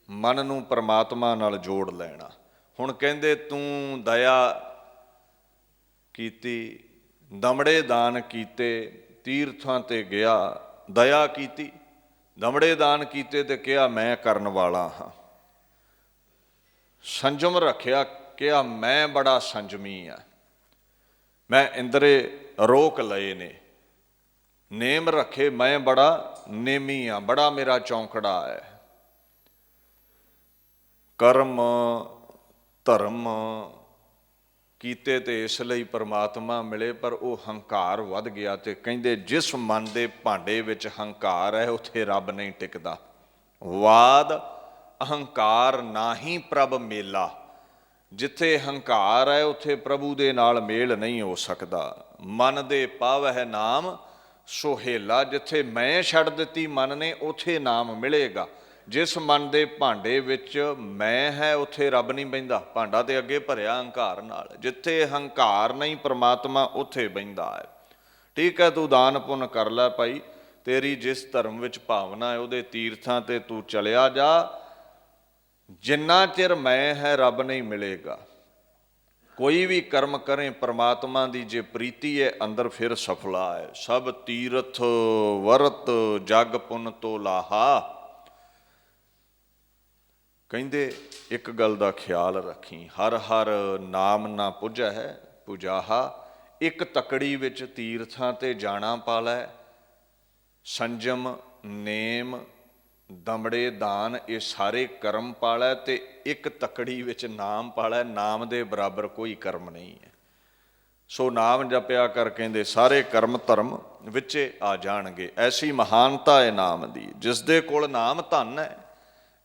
ਮਨ ਨੂੰ ਪਰਮਾਤਮਾ ਨਾਲ ਜੋੜ ਲੈਣਾ। ਹੁਣ ਕਹਿੰਦੇ ਤੂੰ ਦਇਆ ਕੀਤੀ, ਦਮੜੇ ਦਾਨ ਕੀਤੇ, ਤੀਰਥਾਂ ਤੇ ਗਿਆ, ਦਇਆ ਕੀਤੀ, ਦਮੜੇ ਦਾਨ ਕੀਤੇ ਤੇ ਕਿਹਾ ਮੈਂ ਕਰਨ ਵਾਲਾ ਹਾਂ। ਸੰਜਮ ਰੱਖਿਆ, ਕਿਹਾ ਮੈਂ ਬੜਾ ਸੰਜਮੀ ਆ, ਮੈਂ ਇੰਦਰੇ ਰੋਕ ਲਏ ਨੇ। ਨੇਮ ਰੱਖੇ, ਮੈਂ ਬੜਾ ਨੇਮੀ ਆ, ਬੜਾ ਮੇਰਾ ਚੌਂਕੜਾ ਹੈ। ਕਰਮ ਧਰਮ ਕੀਤੇ ਤੇ ਇਸ ਲਈ ਪਰਮਾਤਮਾ ਮਿਲੇ, ਪਰ ਉਹ ਹੰਕਾਰ ਵੱਧ ਗਿਆ। ਤੇ ਕਹਿੰਦੇ ਜਿਸ ਮਨ ਦੇ ਭਾਂਡੇ ਵਿੱਚ ਹੰਕਾਰ ਹੈ ਉੱਥੇ ਰੱਬ ਨਹੀਂ ਟਿਕਦਾ। ਵਾਦ ਅਹੰਕਾਰ ਨਾਹੀਂ ਪ੍ਰਭ ਮੇਲਾ। ਜਿੱਥੇ ਹੰਕਾਰ ਹੈ ਉੱਥੇ ਪ੍ਰਭੂ ਦੇ ਨਾਲ ਮੇਲ ਨਹੀਂ ਹੋ ਸਕਦਾ। ਮਨ ਦੇ ਪਾਵਹਿ ਨਾਮ ਸੁਹੇਲਾ। ਜਿੱਥੇ ਮੈਂ ਛੱਡ ਦਿੱਤੀ ਮਨ ਨੇ, ਉੱਥੇ ਨਾਮ ਮਿਲੇਗਾ। ਜਿਸ ਮਨ ਦੇ ਭਾਂਡੇ ਵਿੱਚ ਮੈਂ ਹੈ ਉੱਥੇ ਰੱਬ ਨਹੀਂ ਬਹਿੰਦਾ। ਭਾਂਡਾ ਤੇ ਅੱਗੇ ਭਰਿਆ ਹੰਕਾਰ ਨਾਲ। ਜਿੱਥੇ ਹੰਕਾਰ ਨਹੀਂ ਪਰਮਾਤਮਾ ਉੱਥੇ ਬਹਿੰਦਾ ਹੈ। ਠੀਕ ਹੈ, ਤੂੰ ਦਾਨ ਪੁੰਨ ਕਰ ਲੈ ਭਾਈ, ਤੇਰੀ ਜਿਸ ਧਰਮ ਵਿੱਚ ਭਾਵਨਾ ਹੈ ਉਹਦੇ ਤੀਰਥਾਂ ਤੇ ਤੂੰ ਚਲਿਆ ਜਾ। ਜਿੰਨਾ ਚਿਰ ਮੈਂ ਹੈ ਰੱਬ ਨਹੀਂ ਮਿਲੇਗਾ। ਕੋਈ ਵੀ ਕਰਮ ਕਰੇ ਪਰਮਾਤਮਾ ਦੀ ਜੇ ਪ੍ਰੀਤੀ ਹੈ ਅੰਦਰ, ਫਿਰ ਸਫਲਾ ਹੈ। ਸਭ ਤੀਰਥ ਵਰਤ ਜਗ ਪੁੰਨ ਤੋ ਲਾਹਾ। ਕਹਿੰਦੇ ਇੱਕ ਗੱਲ ਦਾ ਖਿਆਲ ਰੱਖੀ, ਹਰ ਹਰ ਨਾਮ ਨਾ ਪੁੱਜੈ ਹੈ ਪੁਜਾਹਾ। ਇੱਕ ਤਕੜੀ ਵਿੱਚ ਤੀਰਥਾਂ ਤੇ ਜਾਣਾ ਪਾ ਲੈ। ਸੰਜਮ, ਨੇਮ, ਦਮੜੇ ਦਾਨ, ਇਹ ਸਾਰੇ ਕਰਮ ਪਾ ਲੈ। ਤੇ ਇੱਕ ਤਕੜੀ ਵਿੱਚ ਨਾਮ ਪਾ ਲੈ। ਨਾਮ ਦੇ ਬਰਾਬਰ ਕੋਈ ਕਰਮ ਨਹੀਂ ਹੈ। ਸੋ ਨਾਮ ਜਪਿਆ ਕਰ, ਕਹਿੰਦੇ ਸਾਰੇ ਕਰਮ ਧਰਮ ਵਿੱਚੇ ਆ ਜਾਣਗੇ। ਐਸੀ ਮਹਾਨਤਾ ਹੈ ਨਾਮ ਦੀ। ਜਿਸ ਦੇ ਕੋਲ ਨਾਮ ਧਨ ਹੈ,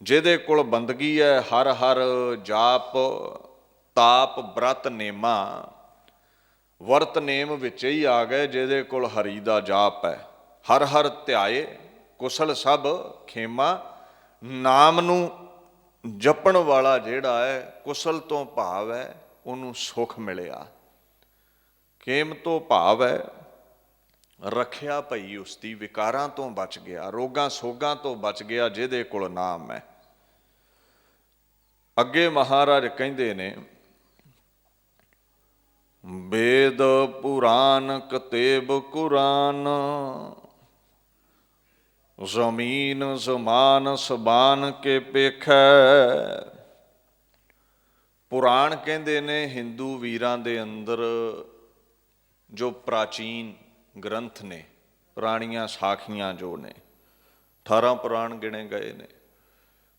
ਜਿਹਦੇ ਕੋਲ ਬੰਦਗੀ ਹੈ, ਹਰ ਹਰ ਜਾਪ ਤਾਪ ਬ੍ਰਤ ਨੇਮਾ। ਵਰਤ ਨੇਮ ਵਿੱਚ ਹੀ ਆ ਗਏ। ਜਿਹਦੇ ਕੋਲ ਹਰੀ ਦਾ ਜਾਪ ਹੈ, ਹਰ ਹਰ ਧਿਆਏ ਕੁਸਲ ਸਭ ਖੇਮਾ। ਨਾਮ ਨੂੰ ਜਪਣ ਵਾਲਾ ਜਿਹੜਾ ਹੈ, ਕੁਸਲ ਤੋਂ ਭਾਵ ਹੈ ਉਹਨੂੰ ਸੁਖ ਮਿਲਿਆ। ਖੇਮ ਤੋਂ ਭਾਵ ਹੈ ਰੱਖਿਆ ਭਈ ਉਸਦੀ, ਵਿਕਾਰਾਂ ਤੋਂ ਬਚ ਗਿਆ, ਰੋਗਾਂ ਸੋਗਾਂ ਤੋਂ ਬਚ ਗਿਆ ਜਿਹਦੇ ਕੋਲ ਨਾਮ ਹੈ। ਅੱਗੇ ਮਹਾਰਾਜ ਕਹਿੰਦੇ ਨੇ, ਵੇਦ ਪੁਰਾਨ ਕਤੇਬ ਕੁਰਾਨ, ਜ਼ਮੀਨ ਜ਼ਮਾਨ ਸਬਾਨ ਕੇ ਪੇਖੈ। ਪੁਰਾਣ ਕਹਿੰਦੇ ਨੇ ਹਿੰਦੂ ਵੀਰਾਂ ਦੇ ਅੰਦਰ ਜੋ ਪ੍ਰਾਚੀਨ ਗ੍ਰੰਥ ਨੇ, ਪੁਰਾਣੀਆਂ ਸਾਖੀਆਂ ਜੋ ਨੇ, 18 ਪੁਰਾਣ ਗਿਣੇ ਗਏ ਨੇ।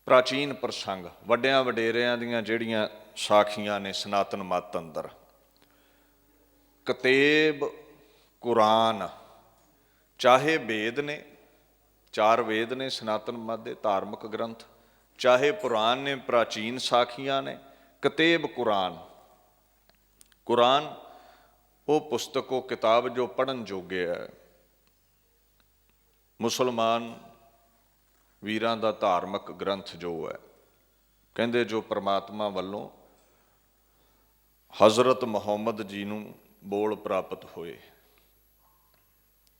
ਪ੍ਰਾਚੀਨ ਪ੍ਰਸੰਗ, ਵੱਡਿਆਂ ਵਡੇਰਿਆਂ ਦੀਆਂ ਜਿਹੜੀਆਂ ਸਾਖੀਆਂ ਨੇ ਸਨਾਤਨ ਮੱਤ ਅੰਦਰ। ਕਤੇਬ ਕੁਰਾਨ, ਚਾਹੇ ਵੇਦ ਨੇ, 4 ਵੇਦ ਨੇ ਸਨਾਤਨ ਮੱਤ ਦੇ ਧਾਰਮਿਕ ਗ੍ਰੰਥ, ਚਾਹੇ ਪੁਰਾਣ ਨੇ, ਪ੍ਰਾਚੀਨ ਸਾਖੀਆਂ ਨੇ। ਕਤੇਬ ਕੁਰਾਨ, ਕੁਰਾਨ ਉਹ ਪੁਸਤਕ, ਉਹ ਕਿਤਾਬ ਜੋ ਪੜ੍ਹਨ ਯੋਗ ਹੈ। ਮੁਸਲਮਾਨ ਵੀਰਾਂ ਦਾ ਧਾਰਮਿਕ ਗ੍ਰੰਥ ਜੋ ਹੈ, ਕਹਿੰਦੇ ਜੋ ਪਰਮਾਤਮਾ ਵੱਲੋਂ ਹਜ਼ਰਤ ਮੁਹੰਮਦ ਜੀ ਨੂੰ ਬੋਲ ਪ੍ਰਾਪਤ ਹੋਏ।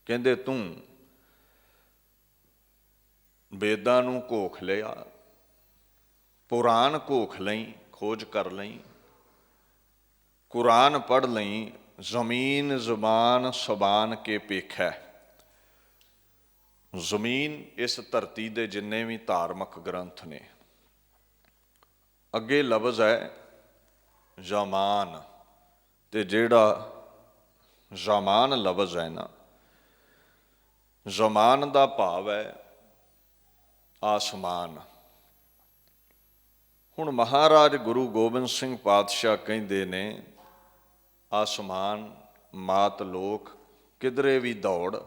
ਕਹਿੰਦੇ ਤੂੰ ਵੇਦਾਂ ਨੂੰ ਘੋਖ ਲਿਆ, ਪੁਰਾਣ ਘੋਖ ਲਈ, ਖੋਜ ਕਰ ਲਈ, ਕੁਰਾਨ ਪੜ੍ਹ ਲਈ। ਜ਼ਮੀਨ ਜ਼ਬਾਨ ਸਬਾਨ ਕੇ ਪੇਖੈ। ਜ਼ਮੀਨ ਇਸ ਧਰਤੀ ਦੇ ਜਿੰਨੇ ਵੀ ਧਾਰਮਿਕ ਗ੍ਰੰਥ ਨੇ, ਅੱਗੇ ਲਫ਼ਜ਼ ਹੈ ਜ਼ਮਾਨ। ਤੇ ਜਿਹੜਾ ਜ਼ਮਾਨ ਲਫ਼ਜ਼ ਹੈ ਨਾ, ਜ਼ਮਾਨ ਦਾ ਭਾਵ ਹੈ ਆਸਮਾਨ। ਹੁਣ ਮਹਾਰਾਜ ਗੁਰੂ ਗੋਬਿੰਦ ਸਿੰਘ ਪਾਤਸ਼ਾਹ ਕਹਿੰਦੇ ਨੇ, ਆਸਮਾਨ ਮਾਤ ਲੋਕ ਕਿਧਰੇ ਵੀ ਦੌੜ,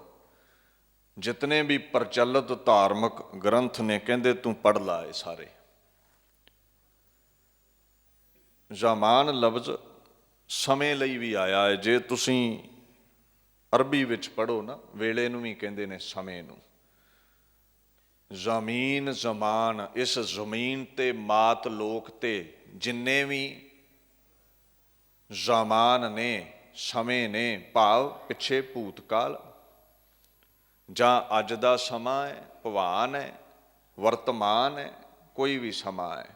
ਜਿਤਨੇ ਵੀ ਪ੍ਰਚਲਿਤ ਧਾਰਮਿਕ ਗ੍ਰੰਥ ਨੇ, ਕਹਿੰਦੇ ਤੂੰ ਪੜ੍ਹ ਲਾ ਇਹ ਸਾਰੇ। ਜ਼ਮਾਨ ਲਫ਼ਜ਼ ਸਮੇਂ ਲਈ ਵੀ ਆਇਆ ਹੈ। ਜੇ ਤੁਸੀਂ ਅਰਬੀ ਵਿੱਚ ਪੜ੍ਹੋ ਨਾ, ਵੇਲੇ ਨੂੰ ਵੀ ਕਹਿੰਦੇ ਨੇ ਸਮੇਂ ਨੂੰ। ਜ਼ਮੀਨ ਜ਼ਮਾਨ, ਇਸ ਜ਼ਮੀਨ ਤੇ ਮਾਤ ਲੋਕ ਤੇ ਜਿੰਨੇ ਵੀ ਜ਼ਮਾਨ ਨੇ, ਸਮੇਂ ਨੇ, ਭਾਵ ਪਿੱਛੇ ਭੂਤਕਾਲ ਜਾਂ ਅੱਜ ਦਾ ਸਮਾਂ ਹੈ, ਭਵਾਨ ਹੈ, ਵਰਤਮਾਨ ਹੈ, ਕੋਈ ਵੀ ਸਮਾਂ ਹੈ,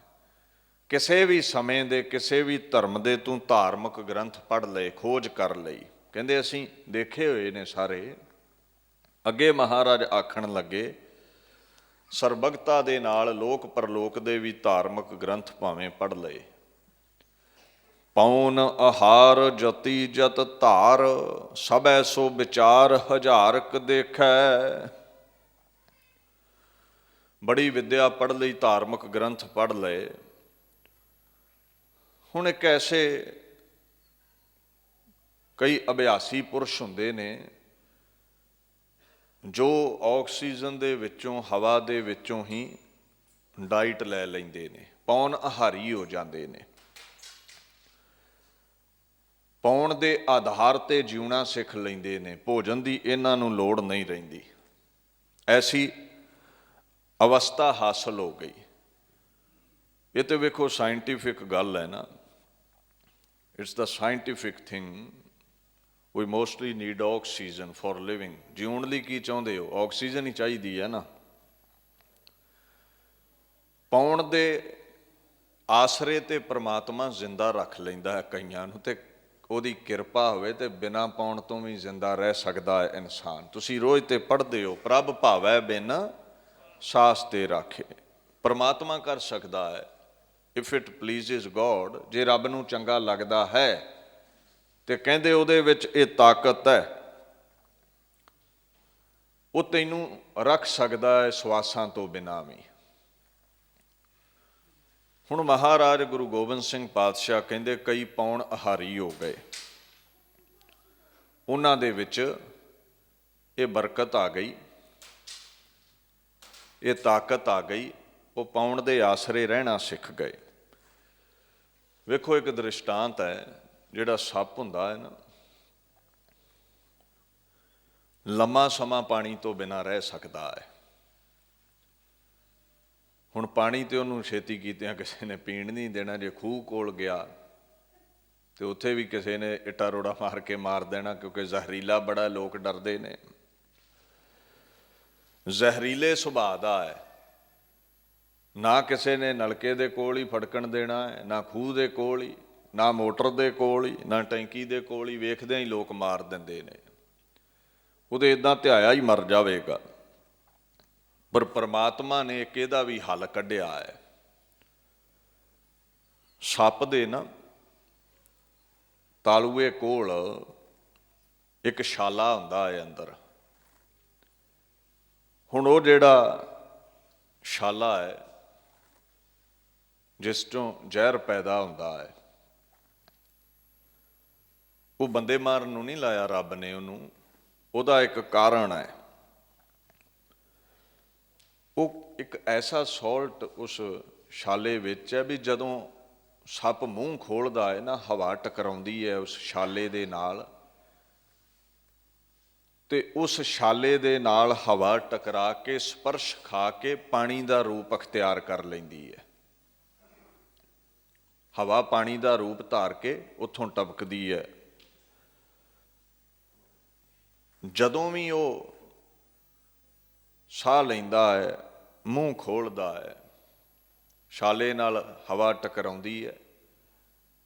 ਕਿਸੇ ਵੀ ਸਮੇਂ ਦੇ ਕਿਸੇ ਵੀ ਧਰਮ ਦੇ ਤੂੰ ਧਾਰਮਿਕ ਗ੍ਰੰਥ ਪੜ੍ਹ ਲਏ, ਖੋਜ ਕਰ ਲਈ। ਕਹਿੰਦੇ ਅਸੀਂ ਦੇਖੇ ਹੋਏ ਨੇ ਸਾਰੇ। ਅੱਗੇ ਮਹਾਰਾਜ ਆਖਣ ਲੱਗੇ, ਸਰਬਗਤਾ ਦੇ ਨਾਲ ਲੋਕ ਪਰਲੋਕ ਦੇ ਵੀ ਧਾਰਮਿਕ ਗ੍ਰੰਥ ਭਾਵੇਂ ਪੜ੍ਹ ਲਏ। ਪੌਨ ਆਹਾਰ ਜਤੀ ਜਤ ਧਾਰ, ਸਭੈ ਸੋ ਵਿਚਾਰ ਹਜ਼ਾਰਕ ਦੇਖੈ। ਬੜੀ ਵਿਦਿਆ ਪੜ੍ਹ ਲਈ, ਧਾਰਮਿਕ ਗ੍ਰੰਥ ਪੜ੍ਹ ਲਏ। ਹੁਣ ਇੱਕ ਐਸੇ ਕਈ ਅਭਿਆਸੀ ਪੁਰਸ਼ ਹੁੰਦੇ ਨੇ ਜੋ ਆਕਸੀਜਨ ਦੇ ਵਿੱਚੋਂ, ਹਵਾ ਦੇ ਵਿੱਚੋਂ ਹੀ ਡਾਈਟ ਲੈ ਲੈਂਦੇ ਨੇ, ਪੌਣ ਆਹਾਰੀ ਹੋ ਜਾਂਦੇ ਨੇ। ਪੌਣ ਦੇ ਆਧਾਰ ਤੇ ਜਿਉਣਾ ਸਿੱਖ ਲੈਂਦੇ ਨੇ, ਭੋਜਨ ਦੀ ਇਹਨਾਂ ਨੂੰ ਲੋੜ ਨਹੀਂ ਰਹਿੰਦੀ। ਐਸੀ ਅਵਸਥਾ ਹਾਸਲ ਹੋ ਗਈ। ਇਹ ਤੇ ਵੇਖੋ ਸਾਇੰਟੀਫਿਕ ਗੱਲ ਹੈ ਨਾ, it's the scientific thing. We mostly need oxygen for living. ਜਿਉਣ ਲਈ ਕੀ ਚਾਹੁੰਦੇ ਹੋ? ਆਕਸੀਜਨ ਹੀ ਚਾਹੀਦੀ ਹੈ ਨਾ। ਪੌਣ ਦੇ ਆਸਰੇ ਤੇ ਪ੍ਰਮਾਤਮਾ ਜ਼ਿੰਦਾ ਰੱਖ ਲੈਂਦਾ ਹੈ ਕਈਆਂ ਨੂੰ, ਤੇ ਉਹਦੀ ਕਿਰਪਾ ਹੋਵੇ ਤੇ ਬਿਨਾਂ ਪੌਣ ਤੋਂ ਵੀ ਜ਼ਿੰਦਾ ਰਹਿ ਸਕਦਾ ਹੈ ਇਨਸਾਨ। ਤੁਸੀਂ ਰੋਜ਼ ਤੇ ਪੜ੍ਹਦੇ ਹੋ, ਪ੍ਰਭ ਭਾਵੈ ਬਿਨ ਸਾਸ ਤੇ ਰਾਖੇ। ਪ੍ਰਮਾਤਮਾ ਕਰ ਸਕਦਾ ਹੈ, ਇਫ ਇਟ ਪਲੀਜ਼ਿਜ਼ ਗੋਡ। ਜੇ ਰੱਬ ਨੂੰ ਚੰਗਾ ਲੱਗਦਾ ਹੈ ਤੇ ਕਹਿੰਦੇ ਉਹਦੇ ਵਿੱਚ ਇਹ ਤਾਕਤ ਹੈ, ਉਹ ਤੈਨੂੰ ਰੱਖ ਸਕਦਾ ਹੈ ਸਵਾਸਾਂ ਤੋਂ ਬਿਨਾਂ ਵੀ। ਹੁਣ ਮਹਾਰਾਜ ਗੁਰੂ ਗੋਬਿੰਦ ਸਿੰਘ ਪਾਤਸ਼ਾਹ ਕਹਿੰਦੇ ਕਈ ਪੌਣ ਆਹਾਰੀ ਹੋ ਗਏ, ਉਹਨਾਂ ਦੇ ਵਿੱਚ ਇਹ ਬਰਕਤ ਆ ਗਈ, ਇਹ ਤਾਕਤ ਆ ਗਈ, ਉਹ ਪੌਣ ਦੇ ਆਸਰੇ ਰਹਿਣਾ ਸਿੱਖ ਗਏ। ਵੇਖੋ ਇੱਕ ਦ੍ਰਿਸ਼ਟਾਂਤ ਹੈ, ਜਿਹੜਾ ਸੱਪ ਹੁੰਦਾ ਹੈ ਨਾ, ਲੰਮਾ ਸਮਾਂ ਪਾਣੀ ਤੋਂ ਬਿਨਾਂ ਰਹਿ ਸਕਦਾ ਹੈ। ਹੁਣ ਪਾਣੀ ਤੇ ਉਹਨੂੰ ਛੇਤੀ ਕੀਤਿਆਂ ਕਿਸੇ ਨੇ ਪੀਣ ਨਹੀਂ ਦੇਣਾ। ਜੇ ਖੂਹ ਕੋਲ ਗਿਆ ਤੇ ਉੱਥੇ ਵੀ ਕਿਸੇ ਨੇ ਇੱਟਾ ਰੋੜਾ ਮਾਰ ਕੇ ਮਾਰ ਦੇਣਾ, ਕਿਉਂਕਿ ਜ਼ਹਿਰੀਲਾ ਬੜਾ, ਲੋਕ ਡਰਦੇ ਨੇ। ਜ਼ਹਿਰੀਲੇ ਸੁਭਾਅ ਦਾ ਹੈ, ਨਾ ਕਿਸੇ ਨੇ ਨਲਕੇ ਦੇ ਕੋਲ ਹੀ ਫੜਕਣ ਦੇਣਾ ਹੈ, ਨਾ ਖੂਹ ਦੇ ਕੋਲ ਹੀ, ਨਾ ਮੋਟਰ ਦੇ ਕੋਲ ਹੀ, ਨਾ ਟੈਂਕੀ ਦੇ ਕੋਲ ਹੀ। ਵੇਖਦਿਆਂ ਹੀ ਲੋਕ ਮਾਰ ਦਿੰਦੇ ਨੇ। ਉਹਦੇ ਇੱਦਾਂ ਧਿਆਇਆ ਹੀ ਮਰ ਜਾਵੇਗਾ। ਪਰ ਪਰਮਾਤਮਾ ਨੇ ਇੱਕ ਇਹਦਾ ਵੀ ਹੱਲ ਕੱਢਿਆ ਹੈ। ਸੱਪ ਦੇ ਨਾ ਤਾਲੂਏ ਕੋਲ ਇੱਕ ਛਾਲਾ ਹੁੰਦਾ ਹੈ ਅੰਦਰ। ਹੁਣ ਉਹ ਜਿਹੜਾ ਛਾਲਾ ਹੈ, ਜਿਸ ਤੋਂ ਜ਼ਹਿਰ ਪੈਦਾ ਹੁੰਦਾ ਹੈ, ਉਹ ਬੰਦੇ ਮਾਰਨ ਨੂੰ ਨਹੀਂ ਲਾਇਆ ਰੱਬ ਨੇ ਉਹਨੂੰ। ਉਹਦਾ ਇੱਕ ਕਾਰਨ ਹੈ, ਉਹ ਇੱਕ ਐਸਾ ਸਾਲਟ ਉਸ ਛਾਲੇ ਵਿੱਚ ਹੈ ਵੀ ਜਦੋਂ ਸੱਪ ਮੂੰਹ ਖੋਲ੍ਹਦਾ ਹੈ ਨਾ, ਹਵਾ ਟਕਰਾਉਂਦੀ ਹੈ ਉਸ ਛਾਲੇ ਦੇ ਨਾਲ, ਤੇ ਉਸ ਛਾਲੇ ਦੇ ਨਾਲ ਹਵਾ ਟਕਰਾ ਕੇ ਸਪਰਸ਼ ਖਾ ਕੇ ਪਾਣੀ ਦਾ ਰੂਪ ਅਖਤਿਆਰ ਕਰ ਲੈਂਦੀ ਹੈ। ਹਵਾ ਪਾਣੀ ਦਾ ਰੂਪ ਧਾਰ ਕੇ ਉੱਥੋਂ ਟਪਕਦੀ ਹੈ। ਜਦੋਂ ਵੀ ਉਹ ਸਾਹ ਲੈਂਦਾ ਹੈ, ਮੂੰਹ ਖੋਲ੍ਹਦਾ ਹੈ, ਛਾਲੇ ਨਾਲ ਹਵਾ ਟਕਰਾਉਂਦੀ ਹੈ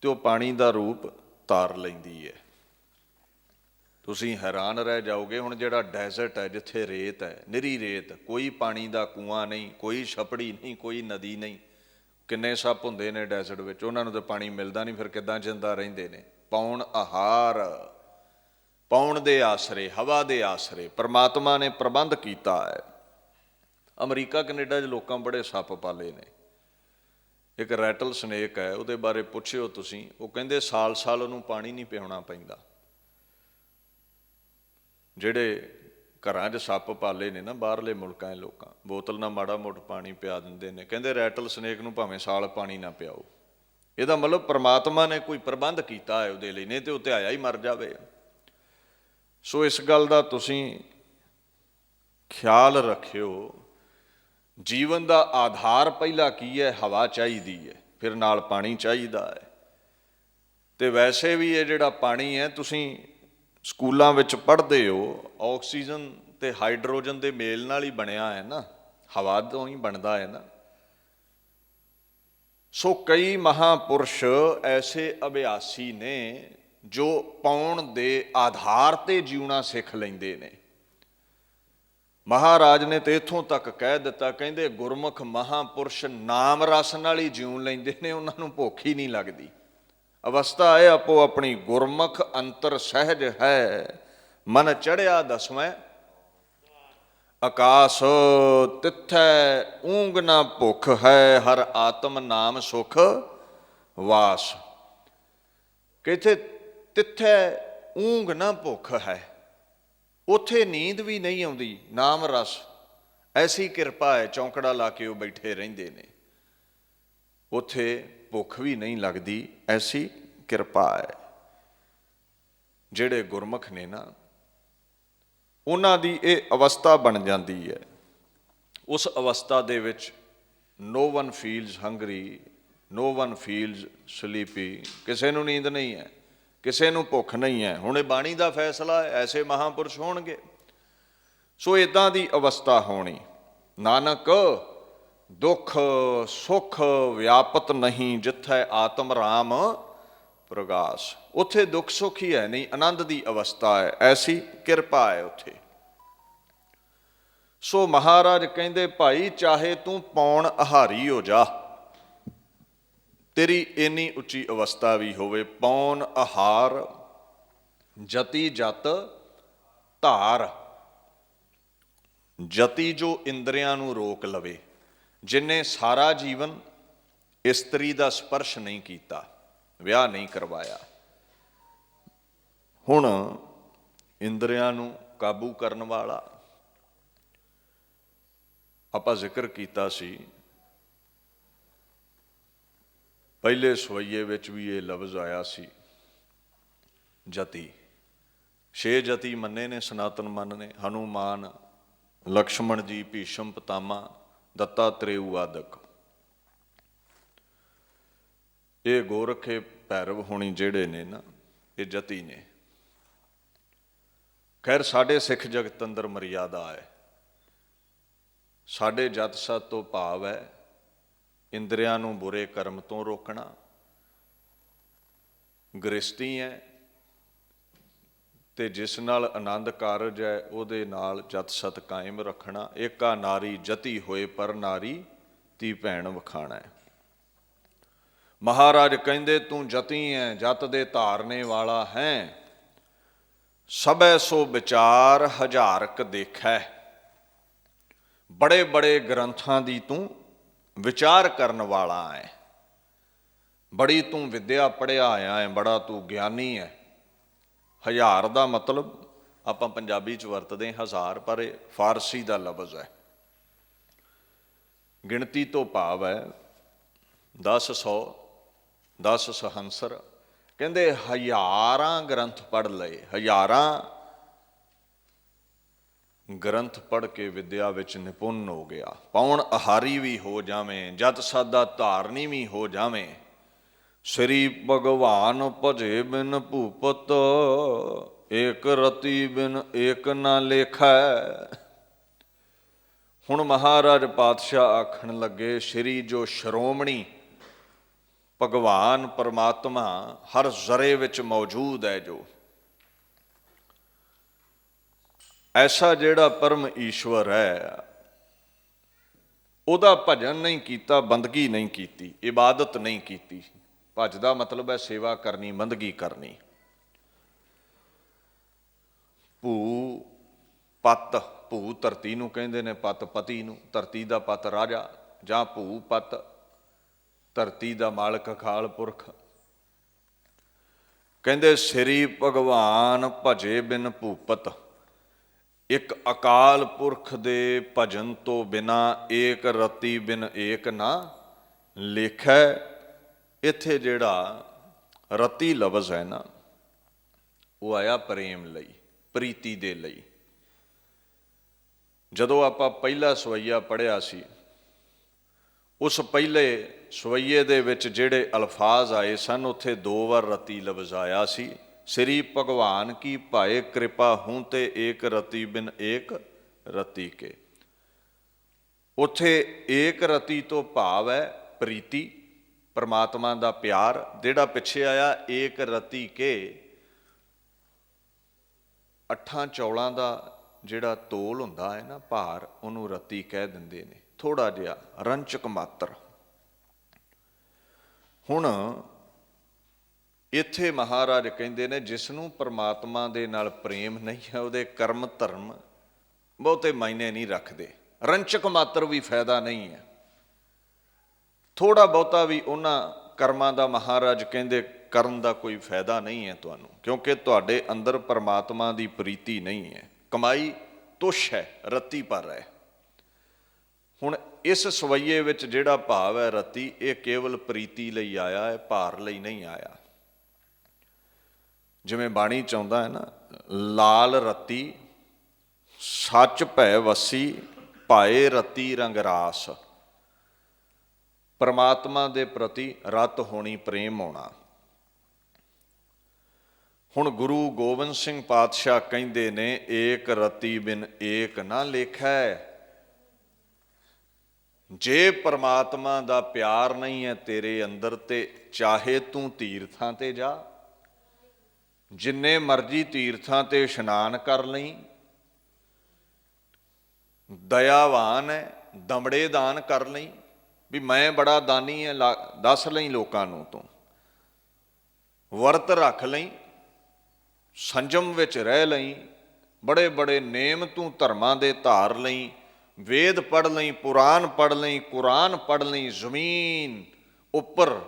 ਤੇ ਉਹ ਪਾਣੀ ਦਾ ਰੂਪ ਧਾਰ ਲੈਂਦੀ ਹੈ। ਤੁਸੀਂ ਹੈਰਾਨ ਰਹਿ ਜਾਓਗੇ। ਹੁਣ ਜਿਹੜਾ ਡੈਜ਼ਰਟ ਹੈ, ਜਿੱਥੇ ਰੇਤ ਹੈ, ਨਿਰੀ ਰੇਤ, ਕੋਈ ਪਾਣੀ ਦਾ ਕੂਆਂ ਨਹੀਂ, ਕੋਈ ਛਪੜੀ ਨਹੀਂ, ਕੋਈ ਨਦੀ ਨਹੀਂ। ਕਿੰਨੇ ਸੱਪ ਹੁੰਦੇ ਨੇ ਡੈਜ਼ਰਟ ਵਿੱਚ, ਉਹਨਾਂ ਨੂੰ ਤਾਂ ਪਾਣੀ ਮਿਲਦਾ ਨਹੀਂ, ਫਿਰ ਕਿੱਦਾਂ ਜਿੰਦਾ ਰਹਿੰਦੇ ਨੇ? ਪੌਣ ਆਹਾਰ, ਪੌਣ ਦੇ ਆਸਰੇ, ਹਵਾ ਦੇ ਆਸਰੇ ਪਰਮਾਤਮਾ ਨੇ ਪ੍ਰਬੰਧ ਕੀਤਾ ਹੈ। ਅਮਰੀਕਾ ਕੈਨੇਡਾ 'ਚ ਲੋਕਾਂ ਬੜੇ ਸੱਪ ਪਾਲੇ ਨੇ। ਇੱਕ ਰੈਟਲ ਸਨੇਕ ਹੈ, ਉਹਦੇ ਬਾਰੇ ਪੁੱਛਿਓ ਤੁਸੀਂ। ਉਹ ਕਹਿੰਦੇ ਸਾਲ ਸਾਲ ਉਹਨੂੰ ਪਾਣੀ ਨਹੀਂ ਪਿਆਉਣਾ ਪੈਂਦਾ। ਜਿਹੜੇ ਘਰਾਂ 'ਚ ਸੱਪ ਪਾਲੇ ਨੇ ਨਾ ਬਾਹਰਲੇ ਮੁਲਕਾਂ ਦੇ ਲੋਕਾਂ, ਬੋਤਲ ਨਾਲ ਮਾੜਾ ਮੋਟਾ ਪਾਣੀ ਪਿਆ ਦਿੰਦੇ ਨੇ। ਕਹਿੰਦੇ ਰੈਟਲ ਸਨੇਕ ਨੂੰ ਭਾਵੇਂ ਸਾਲ ਪਾਣੀ ਨਾ ਪਿਆਓ। ਇਹਦਾ ਮਤਲਬ ਪਰਮਾਤਮਾ ਨੇ ਕੋਈ ਪ੍ਰਬੰਧ ਕੀਤਾ ਹੈ ਉਹਦੇ ਲਈ, ਨਹੀਂ ਤੇ ਉਹ ਧਿਆਇਆ ਹੀ ਮਰ ਜਾਵੇ। ਸੋ ਇਸ ਗੱਲ ਦਾ ਤੁਸੀਂ ਖਿਆਲ ਰੱਖਿਓ ਜੀਵਨ ਦਾ ਆਧਾਰ ਪਹਿਲਾ ਕੀ ਹੈ? ਹਵਾ ਚਾਹੀਦੀ ਹੈ, ਫਿਰ ਨਾਲ ਪਾਣੀ ਚਾਹੀਦਾ ਹੈ। ਤੇ ਵੈਸੇ ਵੀ ਇਹ ਜਿਹੜਾ ਪਾਣੀ ਹੈ, ਤੁਸੀਂ ਸਕੂਲਾਂ ਵਿੱਚ ਪੜ੍ਹਦੇ ਹੋ, ਆਕਸੀਜਨ ਤੇ ਹਾਈਡਰੋਜਨ ਦੇ ਮੇਲ ਨਾਲ ਹੀ ਬਣਿਆ ਹੈ ਨਾ, ਹਵਾ ਤੋਂ ਹੀ ਬਣਦਾ ਹੈ ਨਾ। ਸੋ ਕਈ ਮਹਾਂਪੁਰਸ਼ ਐਸੇ ਅਭਿਆਸੀ ਨੇ ਜੋ ਪਾਉਣ ਦੇ ਆਧਾਰ ਤੇ ਜਿਉਣਾ ਸਿੱਖ ਲੈਂਦੇ ਨੇ। ਮਹਾਰਾਜ ਨੇ ਤੇ ਇੱਥੋਂ ਤੱਕ ਕਹਿ ਦਿੱਤਾ, ਕਹਿੰਦੇ ਗੁਰਮੁਖ ਮਹਾਂਪੁਰਸ਼ ਨਾਮ ਰਸ ਨਾਲ ਹੀ ਜਿਉਣ ਲੈਂਦੇ ਨੇ, ਉਹਨਾਂ ਨੂੰ ਭੁੱਖ ਹੀ ਨਹੀਂ ਲੱਗਦੀ। ਅਵਸਥਾ ਹੈ ਆਪੋ ਆਪਣੀ। ਗੁਰਮੁਖ ਅੰਤਰ ਸਹਿਜ ਹੈ, ਮਨ ਚੜਿਆ ਦਸਵੇਂ ਆਕਾਸ। ਤਿੱਥੈ ਊਂਗ ਨਾ ਭੁੱਖ ਹੈ, ਹਰ ਆਤਮ ਨਾਮ ਸੁਖ ਵਾਸ। ਕਿਥੇ ਤਿੱਥੈ ਊਂਗ ਨਾ ਭੁੱਖ ਹੈ, ਉੱਥੇ ਨੀਂਦ ਵੀ ਨਹੀਂ ਆਉਂਦੀ। ਨਾਮ ਰਸ ਐਸੀ ਕਿਰਪਾ ਹੈ, ਚੌਂਕੜਾ ਲਾ ਕੇ ਉਹ ਬੈਠੇ ਰਹਿੰਦੇ ਨੇ, ਉੱਥੇ ਭੁੱਖ ਵੀ ਨਹੀਂ ਲੱਗਦੀ, ਐਸੀ ਕਿਰਪਾ ਹੈ। ਜਿਹੜੇ ਗੁਰਮੁਖ ਨੇ ਨਾ, ਉਹਨਾਂ ਦੀ ਇਹ ਅਵਸਥਾ ਬਣ ਜਾਂਦੀ ਹੈ। ਉਸ ਅਵਸਥਾ ਦੇ ਵਿੱਚ no one feels hungry, no one feels sleepy, ਕਿਸੇ ਨੂੰ ਨੀਂਦ ਨਹੀਂ ਹੈ, ਕਿਸੇ ਨੂੰ ਭੁੱਖ ਨਹੀਂ ਹੈ। ਹੁਣ ਇਹ ਬਾਣੀ ਦਾ ਫੈਸਲਾ ਹੈ, ਐਸੇ ਮਹਾਂਪੁਰਸ਼ ਹੋਣਗੇ। ਸੋ ਇੱਦਾਂ ਦੀ ਅਵਸਥਾ ਹੋਣੀ। ਨਾਨਕ ਦੁੱਖ ਸੁੱਖ ਵਿਆਪਤ ਨਹੀਂ, ਜਿੱਥੈ ਆਤਮ ਰਾਮ ਪ੍ਰਗਾਸ। ਉੱਥੇ ਦੁੱਖ ਸੁੱਖ ਹੀ ਹੈ ਨਹੀਂ, ਆਨੰਦ ਦੀ ਅਵਸਥਾ ਹੈ, ਐਸੀ ਕਿਰਪਾ ਹੈ ਉੱਥੇ। ਸੋ ਮਹਾਰਾਜ ਕਹਿੰਦੇ, ਭਾਈ ਚਾਹੇ ਤੂੰ ਪੌਣ ਆਹਾਰੀ ਹੋ ਜਾ, ਤੇਰੀ ਇੰਨੀ ਉੱਚੀ ਅਵਸਥਾ ਵੀ ਹੋਵੇ। ਪੌਣ ਆਹਾਰ ਜਤੀ ਜਤ ਧਾਰ। ਜਤੀ ਜੋ ਇੰਦਰੀਆਂ ਨੂੰ ਰੋਕ ਲਵੇ, ਜਿਨੇ ਸਾਰਾ ਜੀਵਨ ਇਸਤਰੀ ਦਾ ਸਪਰਸ਼ ਨਹੀਂ ਕੀਤਾ, ਵਿਆਹ ਨਹੀਂ ਕਰਵਾਇਆ, ਹੁਣ ਇੰਦਰੀਆਂ ਨੂੰ ਕਾਬੂ ਕਰਨ ਵਾਲਾ। ਆਪਾਂ ਜ਼ਿਕਰ ਕੀਤਾ ਸੀ ਪਹਿਲੇ ਸਵਈਏ ਵਿੱਚ ਵੀ ਇਹ ਲਫ਼ਜ਼ ਆਇਆ ਸੀ, ਜਤੀ। 6 ਜਤੀ ਮੰਨੇ ਨੇ ਸਨਾਤਨ ਮਨ ਨੇ, ਹਨੂਮਾਨ, ਲਕਸ਼ਮਣ ਜੀ, ਭੀਸ਼ਮ ਪਿਤਾਮਾ, ਦੱਤਾਤਰੇਯ ਆਦਿਕ। ਇਹ ਗੋਰਖੇ ਭੈਰਵ ਹੋਣੀ ਜਿਹੜੇ ਨੇ ਨਾ, ਇਹ ਜਤੀ ਨੇ। ਖੈਰ ਸਾਡੇ ਸਿੱਖ ਜਗਤ ਅੰਦਰ ਮਰਿਆਦਾ ਹੈ। ਸਾਡੇ ਜਤ ਸਤ ਤੋਂ ਭਾਵ ਹੈ ਇੰਦਰੀਆਂ ਨੂੰ ਬੁਰੇ ਕਰਮ ਤੋਂ ਰੋਕਣਾ। ਗ੍ਰਸਤੀ ਹੈ ਤੇ ਜਿਸ ਨਾਲ ਆਨੰਦ ਕਾਰਜ ਹੈ ਉਹਦੇ ਨਾਲ ਜਤ ਸਤ ਕਾਇਮ ਰੱਖਣਾ। ਏਕਾ ਨਾਰੀ ਜਤੀ ਹੋਏ, ਪਰ ਨਾਰੀ ਧੀ ਭੈਣ ਵਖਾਣਾ ਹੈ। ਮਹਾਰਾਜ ਕਹਿੰਦੇ ਤੂੰ ਜਤੀ ਹੈ, ਜਤ ਦੇ ਧਾਰਨੇ ਵਾਲਾ ਹੈ। ਸਭੈ ਸੋ ਵਿਚਾਰ ਹਜ਼ਾਰਕ ਦੇਖੈ। ਬੜੇ ਬੜੇ ਗ੍ਰੰਥਾਂ ਦੀ ਤੂੰ ਵਿਚਾਰ ਕਰਨ ਵਾਲਾ ਹੈ। ਬੜੀ ਤੂੰ ਵਿਦਿਆ ਪੜ੍ਹਿਆ ਆਇਆ ਹੈ, ਬੜਾ ਤੂੰ ਗਿਆਨੀ ਹੈ। ਹਜ਼ਾਰ ਦਾ ਮਤਲਬ ਆਪਾਂ ਪੰਜਾਬੀ 'ਚ ਵਰਤਦੇ ਹਜ਼ਾਰ, ਪਰ ਇਹ ਫਾਰਸੀ ਦਾ ਲਫ਼ਜ਼ ਹੈ। ਗਿਣਤੀ ਤੋਂ ਭਾਵ ਹੈ 10 100, 10 ਸਹੰਸਰ। ਕਹਿੰਦੇ ਹਜ਼ਾਰਾਂ ਗ੍ਰੰਥ ਪੜ੍ਹ ਲਏ, ਹਜ਼ਾਰਾਂ ਗ੍ਰੰਥ ਪੜ੍ਹ ਕੇ ਵਿਦਿਆ ਵਿੱਚ ਨਿਪੁੰਨ ਹੋ ਗਿਆ। ਪੌਣ ਆਹਾਰੀ ਵੀ ਹੋ ਜਾਵੇਂ, ਜਤ ਸਾਦਾ ਧਾਰਨੀ ਵੀ ਹੋ ਜਾਵੇਂ। ਸ੍ਰੀ ਭਗਵਾਨ ਭਜੇ ਬਿਨ ਭੂਪਤ, ਏਕ ਰਤੀ ਬਿਨ ਏਕ ਨਾ ਲੇਖੈ। ਹੁਣ ਮਹਾਰਾਜ ਪਾਤਸ਼ਾਹ ਆਖਣ ਲੱਗੇ, ਸ਼੍ਰੀ ਜੋ ਸ਼੍ਰੋਮਣੀ ਭਗਵਾਨ ਪਰਮਾਤਮਾ ਹਰ ਜ਼ਰੇ ਵਿੱਚ ਮੌਜੂਦ ਹੈ, ਜੋ ਐਸਾ ਜਿਹੜਾ ਪਰਮ ਈਸ਼ਵਰ ਹੈ, ਉਹਦਾ ਭਜਨ ਨਹੀਂ ਕੀਤਾ, ਬੰਦਗੀ ਨਹੀਂ ਕੀਤੀ, ਇਬਾਦਤ ਨਹੀਂ ਕੀਤੀ। ਭਜ ਦਾ ਮਤਲਬ ਹੈ ਸੇਵਾ ਕਰਨੀ, ਬੰਦਗੀ ਕਰਨੀ। ਭੂ ਪਤ, ਭੂ ਧਰਤੀ ਨੂੰ ਕਹਿੰਦੇ ਨੇ, ਪਤ ਪਤੀ ਨੂੰ। ਧਰਤੀ ਦਾ ਪਤ ਰਾਜਾ, ਜਾਂ ਭੂ ਪਤ ਧਰਤੀ ਦਾ ਮਾਲਕ ਅਕਾਲ ਪੁਰਖ। ਕਹਿੰਦੇ ਸ੍ਰੀ ਭਗਵਾਨ ਭਜੇ ਬਿਨ ਭੂਪਤ। ਇੱਕ ਅਕਾਲ ਪੁਰਖ ਦੇ ਭਜਨ ਤੋਂ ਬਿਨਾ ਏਕ ਰਤੀ ਬਿਨ ਏਕ ਨਾ ਲੇਖੈ। ਇੱਥੇ ਜਿਹੜਾ ਰਤੀ ਲਫ਼ਜ਼ ਹੈ ਨਾ, ਉਹ ਆਇਆ ਪ੍ਰੇਮ ਲਈ, ਪ੍ਰੀਤੀ ਦੇ ਲਈ। ਜਦੋਂ ਆਪਾਂ ਪਹਿਲਾ ਸਵਈਆ ਪੜ੍ਹਿਆ ਸੀ, ਉਸ ਪਹਿਲੇ ਸਵਈਏ ਦੇ ਵਿੱਚ ਜਿਹੜੇ ਅਲਫਾਜ਼ ਆਏ ਸਨ, ਉੱਥੇ 2 ਵਾਰ ਰਤੀ ਲਫ਼ਜ਼ ਆਇਆ ਸੀ। ਸ੍ਰੀ ਭਗਵਾਨ ਕੀ ਭਾਏ ਕਿਰਪਾ ਹੂੰ ਤੇ ਏਕ ਰਤੀ ਬਿਨ ਏਕ ਰਤੀ ਕੇ। ਉੱਥੇ ਏਕ ਰਤੀ ਤੋਂ ਭਾਵ ਹੈ ਪ੍ਰੀਤੀ, ਪਰਮਾਤਮਾ ਦਾ ਪਿਆਰ। ਜਿਹੜਾ ਪਿੱਛੇ ਆਇਆ ਏਕ ਰਤੀ ਕੇ, 8 ਚੌਲਾਂ ਦਾ ਜਿਹੜਾ ਤੋਲ ਹੁੰਦਾ ਹੈ ਨਾ, ਭਾਰ, ਉਹਨੂੰ ਰਤੀ ਕਹਿ ਦਿੰਦੇ ਨੇ, ਥੋੜਾ ਜਿਹਾ ਰੰਚਕ ਮਾਤਰ। ਹੁਣ ਇੱਥੇ ਮਹਾਰਾਜ ਕਹਿੰਦੇ ਨੇ ਜਿਸ ਨੂੰ ਪਰਮਾਤਮਾ ਦੇ ਨਾਲ ਪ੍ਰੇਮ ਨਹੀਂ ਹੈ, ਉਹਦੇ ਕਰਮ ਧਰਮ ਬਹੁਤੇ ਮਾਇਨੇ ਨਹੀਂ ਰੱਖਦੇ, ਰੰਚਕ ਮਾਤਰ ਵੀ ਫਾਇਦਾ ਨਹੀਂ ਹੈ। ਥੋੜਾ ਬਹੁਤਾ ਵੀ ਉਹਨਾਂ ਕਰਮਾਂ ਦਾ ਮਹਾਰਾਜ ਕਹਿੰਦੇ ਕਰਨ ਦਾ ਕੋਈ ਫਾਇਦਾ ਨਹੀਂ ਹੈ ਤੁਹਾਨੂੰ, ਕਿਉਂਕਿ ਤੁਹਾਡੇ ਅੰਦਰ ਪਰਮਾਤਮਾ ਦੀ ਪ੍ਰੀਤੀ ਨਹੀਂ ਹੈ। ਕਮਾਈ ਤੁੱਛ ਹੈ, ਰਤੀ ਪਰ ਹੈ। ਹੁਣ ਇਸ ਸਵਈਏ ਵਿੱਚ ਜਿਹੜਾ ਭਾਵ ਹੈ ਰਤੀ, ਇਹ ਕੇਵਲ ਪ੍ਰੀਤੀ ਲਈ ਆਇਆ ਹੈ, ਭਾਰ ਲਈ ਨਹੀਂ ਆਇਆ। ਜਿਵੇਂ ਬਾਣੀ ਚ ਆਉਂਦਾ ਹੈ ਨਾ, ਲਾਲ ਰਤੀ ਸੱਚ ਭੈ ਵਸੀ ਭਾਏ ਰਤੀ ਰੰਗ ਰਾਸ। ਪਰਮਾਤਮਾ ਦੇ ਪ੍ਰਤੀ ਰਤ ਹੋਣੀ, ਪ੍ਰੇਮ ਹੋਣਾ। ਹੁਣ ਗੁਰੂ ਗੋਬਿੰਦ ਸਿੰਘ ਪਾਤਸ਼ਾਹ ਕਹਿੰਦੇ ਨੇ ਏਕ ਰਤੀ ਬਿਨ ਏਕ ਨਾ ਲੇਖੈ। ਜੇ ਪਰਮਾਤਮਾ ਦਾ ਪਿਆਰ ਨਹੀਂ ਹੈ ਤੇਰੇ ਅੰਦਰ, ਤੇ ਚਾਹੇ ਤੂੰ ਤੀਰਥਾਂ ਤੇ ਜਾ, ਜਿੰਨੇ ਮਰਜ਼ੀ ਤੀਰਥਾਂ ਤੇ ਇਸ਼ਨਾਨ ਕਰ ਲਈ, ਦਇਆਵਾਨ ਹੈ, ਦਮੜੇ ਦਾਨ ਕਰ ਲਈ, ਵੀ ਮੈਂ ਬੜਾ ਦਾਨੀ ਹੈ, ਦੱਸ ਲਈ ਲੋਕਾਂ ਨੂੰ ਤੂੰ, ਵਰਤ ਰੱਖ ਲਈ, ਸੰਜਮ ਵਿੱਚ ਰਹਿ ਲਈ, ਬੜੇ ਬੜੇ ਨੇਮ ਤੂੰ ਧਰਮਾਂ ਦੇ ਧਾਰ ਲਈ, ਵੇਦ ਪੜ੍ਹ ਲਈ, ਪੁਰਾਣ ਪੜ੍ਹ ਲਈ, ਕੁਰਾਨ ਪੜ੍ਹ ਲਈ, ਜ਼ਮੀਨ ਉੱਪਰ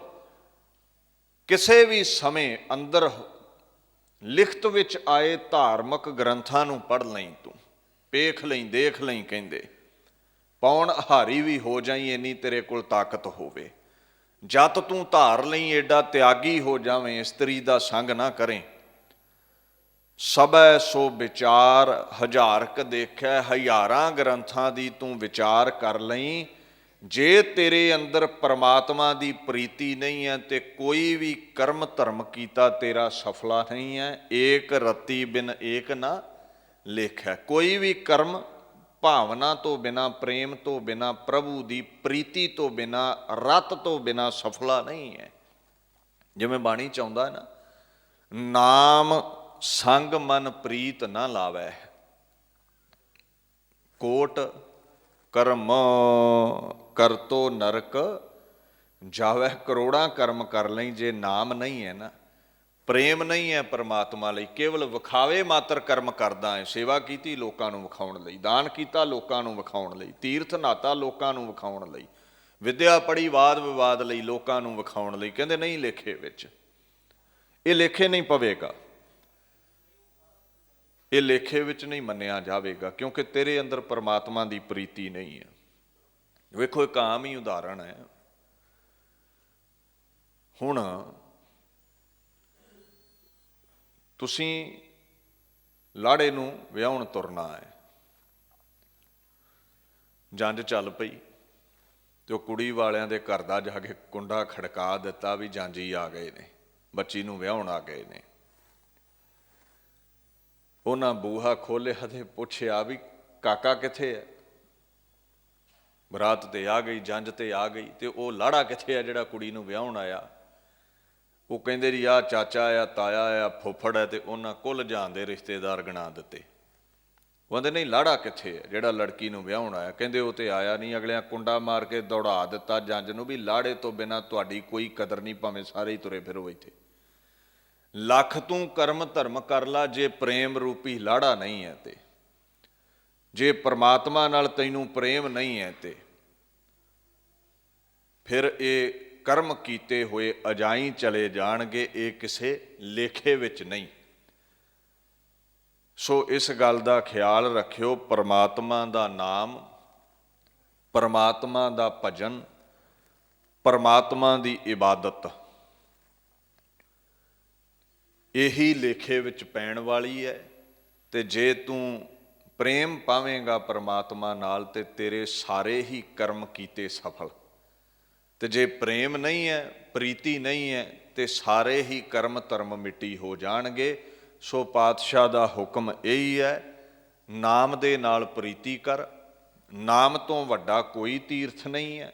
ਕਿਸੇ ਵੀ ਸਮੇਂ ਅੰਦਰ ਲਿਖਤ ਵਿੱਚ ਆਏ ਧਾਰਮਿਕ ਗ੍ਰੰਥਾਂ ਨੂੰ ਪੜ੍ਹ ਲਈ, ਤੂੰ ਵੇਖ ਲਈ, ਦੇਖ ਲਈ। ਕਹਿੰਦੇ ਪੌਣ ਹਾਰੀ ਵੀ ਹੋ ਜਾਈ, ਇੰਨੀ ਤੇਰੇ ਕੋਲ ਤਾਕਤ ਹੋਵੇ। ਜਦ ਤੂੰ ਧਾਰ ਲਈ, ਏਡਾ ਤਿਆਗੀ ਹੋ ਜਾਵੇਂ, ਇਸਤਰੀ ਦਾ ਸੰਗ ਨਾ ਕਰੇ। ਸਭੈ ਸੋ ਵਿਚਾਰ ਹਜ਼ਾਰਕ ਦੇਖੈ, ਹਜ਼ਾਰਾਂ ਗ੍ਰੰਥਾਂ ਦੀ ਤੂੰ ਵਿਚਾਰ ਕਰ ਲਈ। ਜੇ ਤੇਰੇ ਅੰਦਰ ਪਰਮਾਤਮਾ ਦੀ ਪ੍ਰੀਤੀ ਨਹੀਂ ਹੈ ਤੇ ਕੋਈ ਵੀ ਕਰਮ ਧਰਮ ਕੀਤਾ ਤੇਰਾ ਸਫਲਾ ਨਹੀਂ ਹੈ। ਏਕ ਰਤੀ ਬਿਨ ਏਕ ਨਾ ਲੇਖੈ। ਕੋਈ ਵੀ ਕਰਮ ਭਾਵਨਾ ਤੋਂ ਬਿਨਾਂ, ਪ੍ਰੇਮ ਤੋਂ ਬਿਨਾਂ, ਪ੍ਰਭੂ ਦੀ ਪ੍ਰੀਤੀ ਤੋਂ ਬਿਨਾਂ, ਰਤ ਤੋਂ ਬਿਨਾਂ ਸਫਲਾ ਨਹੀਂ ਹੈ। ਜਿਵੇਂ ਬਾਣੀ ਚ ਆਉਂਦਾ ਨਾ, ਨਾਮ ਸੰਗ ਮਨ ਪ੍ਰੀਤ ਨਾ ਲਾਵੈ, ਕੋਟ ਕਰਮ ਕਰਤੋ ਨਰਕ ਜਾਵੈ। ਕਰੋੜਾਂ ਕਰਮ ਕਰ ਲਈ, ਜੇ ਨਾਮ ਨਹੀਂ ਹੈ ਨਾ, ਪ੍ਰੇਮ ਨਹੀਂ ਹੈ ਪਰਮਾਤਮਾ ਲਈ, ਕੇਵਲ ਵਿਖਾਵੇ ਮਾਤਰ ਕਰਮ ਕਰਦਾ ਹੈ। ਸੇਵਾ ਕੀਤੀ ਲੋਕਾਂ ਨੂੰ ਵਿਖਾਉਣ ਲਈ, ਦਾਨ ਕੀਤਾ ਲੋਕਾਂ ਨੂੰ ਵਿਖਾਉਣ ਲਈ, ਤੀਰਥ ਨਾਤਾ ਲੋਕਾਂ ਨੂੰ ਵਿਖਾਉਣ ਲਈ, ਵਿਦਿਆ ਪੜ੍ਹੀ ਵਾਦ ਵਿਵਾਦ ਲਈ, ਲੋਕਾਂ ਨੂੰ ਵਿਖਾਉਣ ਲਈ। ਕਹਿੰਦੇ ਨਹੀਂ ਲੇਖੇ ਵਿੱਚ, ਇਹ ਲੇਖੇ ਨਹੀਂ ਪਵੇਗਾ, ਇਹ ਲੇਖੇ ਵਿੱਚ ਨਹੀਂ ਮੰਨਿਆ ਜਾਵੇਗਾ, ਕਿਉਂਕਿ ਤੇਰੇ ਅੰਦਰ ਪਰਮਾਤਮਾ ਦੀ ਪ੍ਰੀਤੀ ਨਹੀਂ ਹੈ। ਵੇਖੋ ਇੱਕ ਆਮ ਹੀ ਉਦਾਹਰਣ ਹੈ। ਹੁਣ ਤੁਸੀਂ ਲਾੜੇ ਨੂੰ ਵਿਆਹੁਣ ਤੁਰਨਾ ਹੈ, ਜੰਝ ਚੱਲ ਪਈ ਤੇ ਉਹ ਕੁੜੀ ਵਾਲਿਆਂ ਦੇ ਘਰ ਦਾ ਜਾ ਕੇ ਕੁੰਡਾ ਖੜਕਾ ਦਿੱਤਾ ਵੀ ਜਾਂਜੀ ਆ ਗਏ ਨੇ, ਬੱਚੀ ਨੂੰ ਵਿਆਹੁਣ ਆ ਗਏ ਨੇ। ਉਹਨਾਂ ਬੂਹਾ ਖੋਲ੍ਹਿਆ ਤੇ ਪੁੱਛਿਆ ਵੀ ਕਾਕਾ ਕਿੱਥੇ ਹੈ? ਬਰਾਤ ਤੇ ਆ ਗਈ, ਜੰਝ ਤੇ ਆ ਗਈ, ਤੇ ਉਹ ਲਾੜਾ ਕਿੱਥੇ ਹੈ ਜਿਹੜਾ ਕੁੜੀ ਨੂੰ ਵਿਆਹੁਣ ਆਇਆ? ਉਹ ਕਹਿੰਦੇ ਜੀ ਆਹ ਚਾਚਾ ਆ, ਤਾਇਆ ਆ, ਫੁੱਫੜ ਹੈ, ਤੇ ਉਹਨਾਂ ਕੁੱਲ ਜਾਣ ਦੇ ਰਿਸ਼ਤੇਦਾਰ ਗਿਣਾ ਦਿੱਤੇ। ਉਹ ਕਹਿੰਦੇ ਨਹੀਂ ਲਾੜਾ ਕਿੱਥੇ ਹੈ ਜਿਹੜਾ ਲੜਕੀ ਨੂੰ ਵਿਆਹੁਣ ਆਇਆ? ਕਹਿੰਦੇ ਉਹ ਤੇ ਆਇਆ ਨਹੀਂ, ਅਗਲਿਆਂ ਕੁੰਡਾ ਮਾਰ ਕੇ ਦੌੜਾ ਦਿੱਤਾ ਜੰਝ ਨੂੰ ਵੀ ਲਾੜੇ ਤੋਂ ਬਿਨਾਂ ਤੁਹਾਡੀ ਕੋਈ ਕਦਰ ਨਹੀਂ, ਭਾਵੇਂ ਸਾਰੇ ਹੀ ਤੁਰੇ ਫਿਰੋ ਇੱਥੇ। ਲੱਖ ਤੂੰ ਕਰਮ ਧਰਮ ਕਰ ਲਾ, ਜੇ ਪ੍ਰੇਮ ਰੂਪੀ ਲਾੜਾ ਨਹੀਂ ਹੈ ਤੇ, ਜੇ ਪਰਮਾਤਮਾ ਨਾਲ ਤੈਨੂੰ ਪ੍ਰੇਮ ਨਹੀਂ ਹੈ ਤੇ ਫਿਰ ਇਹ ਕਰਮ ਕੀਤੇ ਹੋਏ ਅਜਾਈਂ ਚਲੇ ਜਾਣਗੇ, ਇਹ ਕਿਸੇ ਲੇਖੇ ਵਿੱਚ ਨਹੀਂ। ਸੋ ਇਸ ਗੱਲ ਦਾ ਖਿਆਲ ਰੱਖਿਓ, ਪਰਮਾਤਮਾ ਦਾ ਨਾਮ, ਪਰਮਾਤਮਾ ਦਾ ਭਜਨ, ਪਰਮਾਤਮਾ ਦੀ ਇਬਾਦਤ, ਇਹੀ ਲੇਖੇ ਵਿੱਚ ਪੈਣ ਵਾਲੀ ਹੈ। ਤੇ ਜੇ ਤੂੰ ਪ੍ਰੇਮ ਪਾਵੇਂਗਾ ਪਰਮਾਤਮਾ ਨਾਲ, ਤੇ ਤੇਰੇ ਸਾਰੇ ਹੀ ਕਰਮ ਕੀਤੇ ਸਫਲ। ਤੇ ਜੇ ਪ੍ਰੇਮ ਨਹੀਂ ਹੈ, ਪ੍ਰੀਤੀ ਨਹੀਂ ਹੈ, ਤੇ ਸਾਰੇ ਹੀ ਕਰਮ ਧਰਮ ਮਿੱਟੀ ਹੋ ਜਾਣਗੇ। ਸੋ ਪਾਤਸ਼ਾਹ ਦਾ ਹੁਕਮ ਇਹੀ ਹੈ, ਨਾਮ ਦੇ ਨਾਲ ਪ੍ਰੀਤੀ ਕਰ। ਨਾਮ ਤੋਂ ਵੱਡਾ ਕੋਈ ਤੀਰਥ ਨਹੀਂ ਹੈ,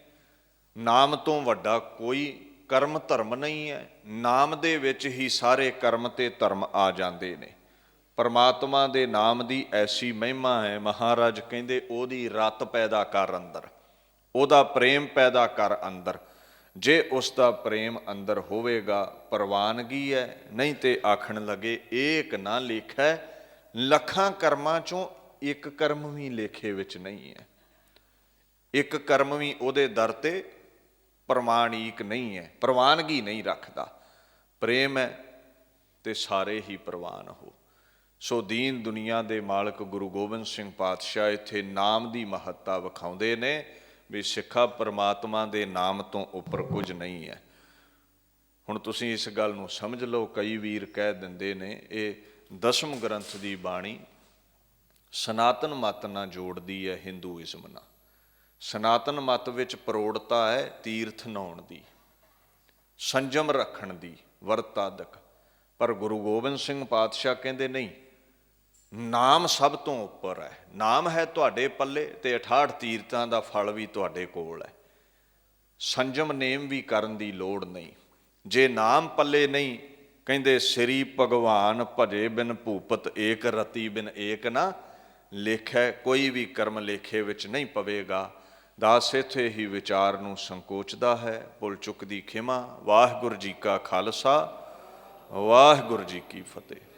ਨਾਮ ਤੋਂ ਵੱਡਾ ਕੋਈ ਕਰਮ ਧਰਮ ਨਹੀਂ ਹੈ। ਨਾਮ ਦੇ ਵਿੱਚ ਹੀ ਸਾਰੇ ਕਰਮ ਤੇ ਧਰਮ ਆ ਜਾਂਦੇ ਨੇ। ਪਰਮਾਤਮਾ ਦੇ ਨਾਮ ਦੀ ਐਸੀ ਮਹਿਮਾ ਹੈ, ਮਹਾਰਾਜ ਕਹਿੰਦੇ ਉਹਦੀ ਰਤ ਪੈਦਾ ਕਰ ਅੰਦਰ, ਉਹਦਾ ਪ੍ਰੇਮ ਪੈਦਾ ਕਰ ਅੰਦਰ। ਜੇ ਉਸ ਦਾ ਪ੍ਰੇਮ ਅੰਦਰ ਹੋਵੇਗਾ ਪ੍ਰਵਾਨਗੀ ਹੈ, ਨਹੀਂ ਤੇ ਆਖਣ ਲੱਗੇ ਏਕ ਨਾ ਲੇਖੈ, ਲੱਖਾਂ ਕਰਮਾਂ ਚੋਂ ਇੱਕ ਕਰਮ ਵੀ ਲੇਖੇ ਵਿੱਚ ਨਹੀਂ ਹੈ, ਇੱਕ ਕਰਮ ਵੀ ਉਹਦੇ ਦਰ ਤੇ ਪ੍ਰਮਾਣੀਕ ਨਹੀਂ ਹੈ, ਪ੍ਰਵਾਨਗੀ ਨਹੀਂ ਰੱਖਦਾ। ਪ੍ਰੇਮ ਹੈ ਤੇ ਸਾਰੇ ਹੀ ਪ੍ਰਵਾਨ ਹੋ। ਸੋ ਦੀਨ ਦੁਨੀਆ ਦੇ ਮਾਲਕ ਗੁਰੂ ਗੋਬਿੰਦ ਸਿੰਘ ਪਾਤਸ਼ਾਹ ਇੱਥੇ ਨਾਮ ਦੀ ਮਹੱਤਤਾ ਵਿਖਾਉਂਦੇ ਨੇ ਵੀ ਸਿੱਖਾ ਪਰਮਾਤਮਾ ਦੇ ਨਾਮ ਤੋਂ ਉੱਪਰ ਕੁਝ ਨਹੀਂ ਹੈ। ਹੁਣ ਤੁਸੀਂ ਇਸ ਗੱਲ ਨੂੰ ਸਮਝ ਲਓ। ਕਈ ਵੀਰ ਕਹਿ ਦਿੰਦੇ ਨੇ ਇਹ ਦਸਮ ਗ੍ਰੰਥ ਦੀ ਬਾਣੀ ਸਨਾਤਨ ਮਤ ਨਾਲ ਜੋੜਦੀ ਹੈ ਹਿੰਦੂਇਜ਼ਮ ਨਾਲ। ਸਨਾਤਨ ਮਤ ਵਿੱਚ ਪ੍ਰੋੜਤਾ ਹੈ ਤੀਰਥ ਨਹਾਉਣ ਦੀ, ਸੰਜਮ ਰੱਖਣ ਦੀ, ਵਰਤ ਆਦਿਕ। ਪਰ ਗੁਰੂ ਗੋਬਿੰਦ ਸਿੰਘ ਪਾਤਸ਼ਾਹ ਕਹਿੰਦੇ ਨਹੀਂ, ਨਾਮ ਸਭ ਤੋਂ ਉੱਪਰ ਹੈ। ਨਾਮ ਹੈ ਤੁਹਾਡੇ ਪੱਲੇ ਤੇ 68 ਤੀਰਥਾਂ ਦਾ ਫਲ ਵੀ ਤੁਹਾਡੇ ਕੋਲ ਹੈ। ਸੰਜਮ ਨੇਮ ਵੀ ਕਰਨ ਦੀ ਲੋੜ ਨਹੀਂ। ਜੇ ਨਾਮ ਪੱਲੇ ਨਹੀਂ, ਕਹਿੰਦੇ ਸ੍ਰੀ ਭਗਵਾਨ ਭਜੇ ਬਿਨ ਭੂਪਤ ਏਕ ਰਤੀ ਬਿਨ ਏਕ ਨਾ ਲੇਖੈ। ਕੋਈ ਵੀ ਕਰਮ ਲੇਖੇ ਵਿੱਚ ਨਹੀਂ ਪਵੇਗਾ। ਦਾਸ ਇੱਥੇ ਹੀ ਵਿਚਾਰ ਨੂੰ ਸੰਕੋਚਦਾ ਹੈ। ਭੁੱਲ ਚੁੱਕ ਦੀ ਖਿਮਾ। ਵਾਹਿਗੁਰੂ ਜੀ ਕਾ ਖਾਲਸਾ, ਵਾਹਿਗੁਰੂ ਜੀ ਕੀ ਫਤਿਹ।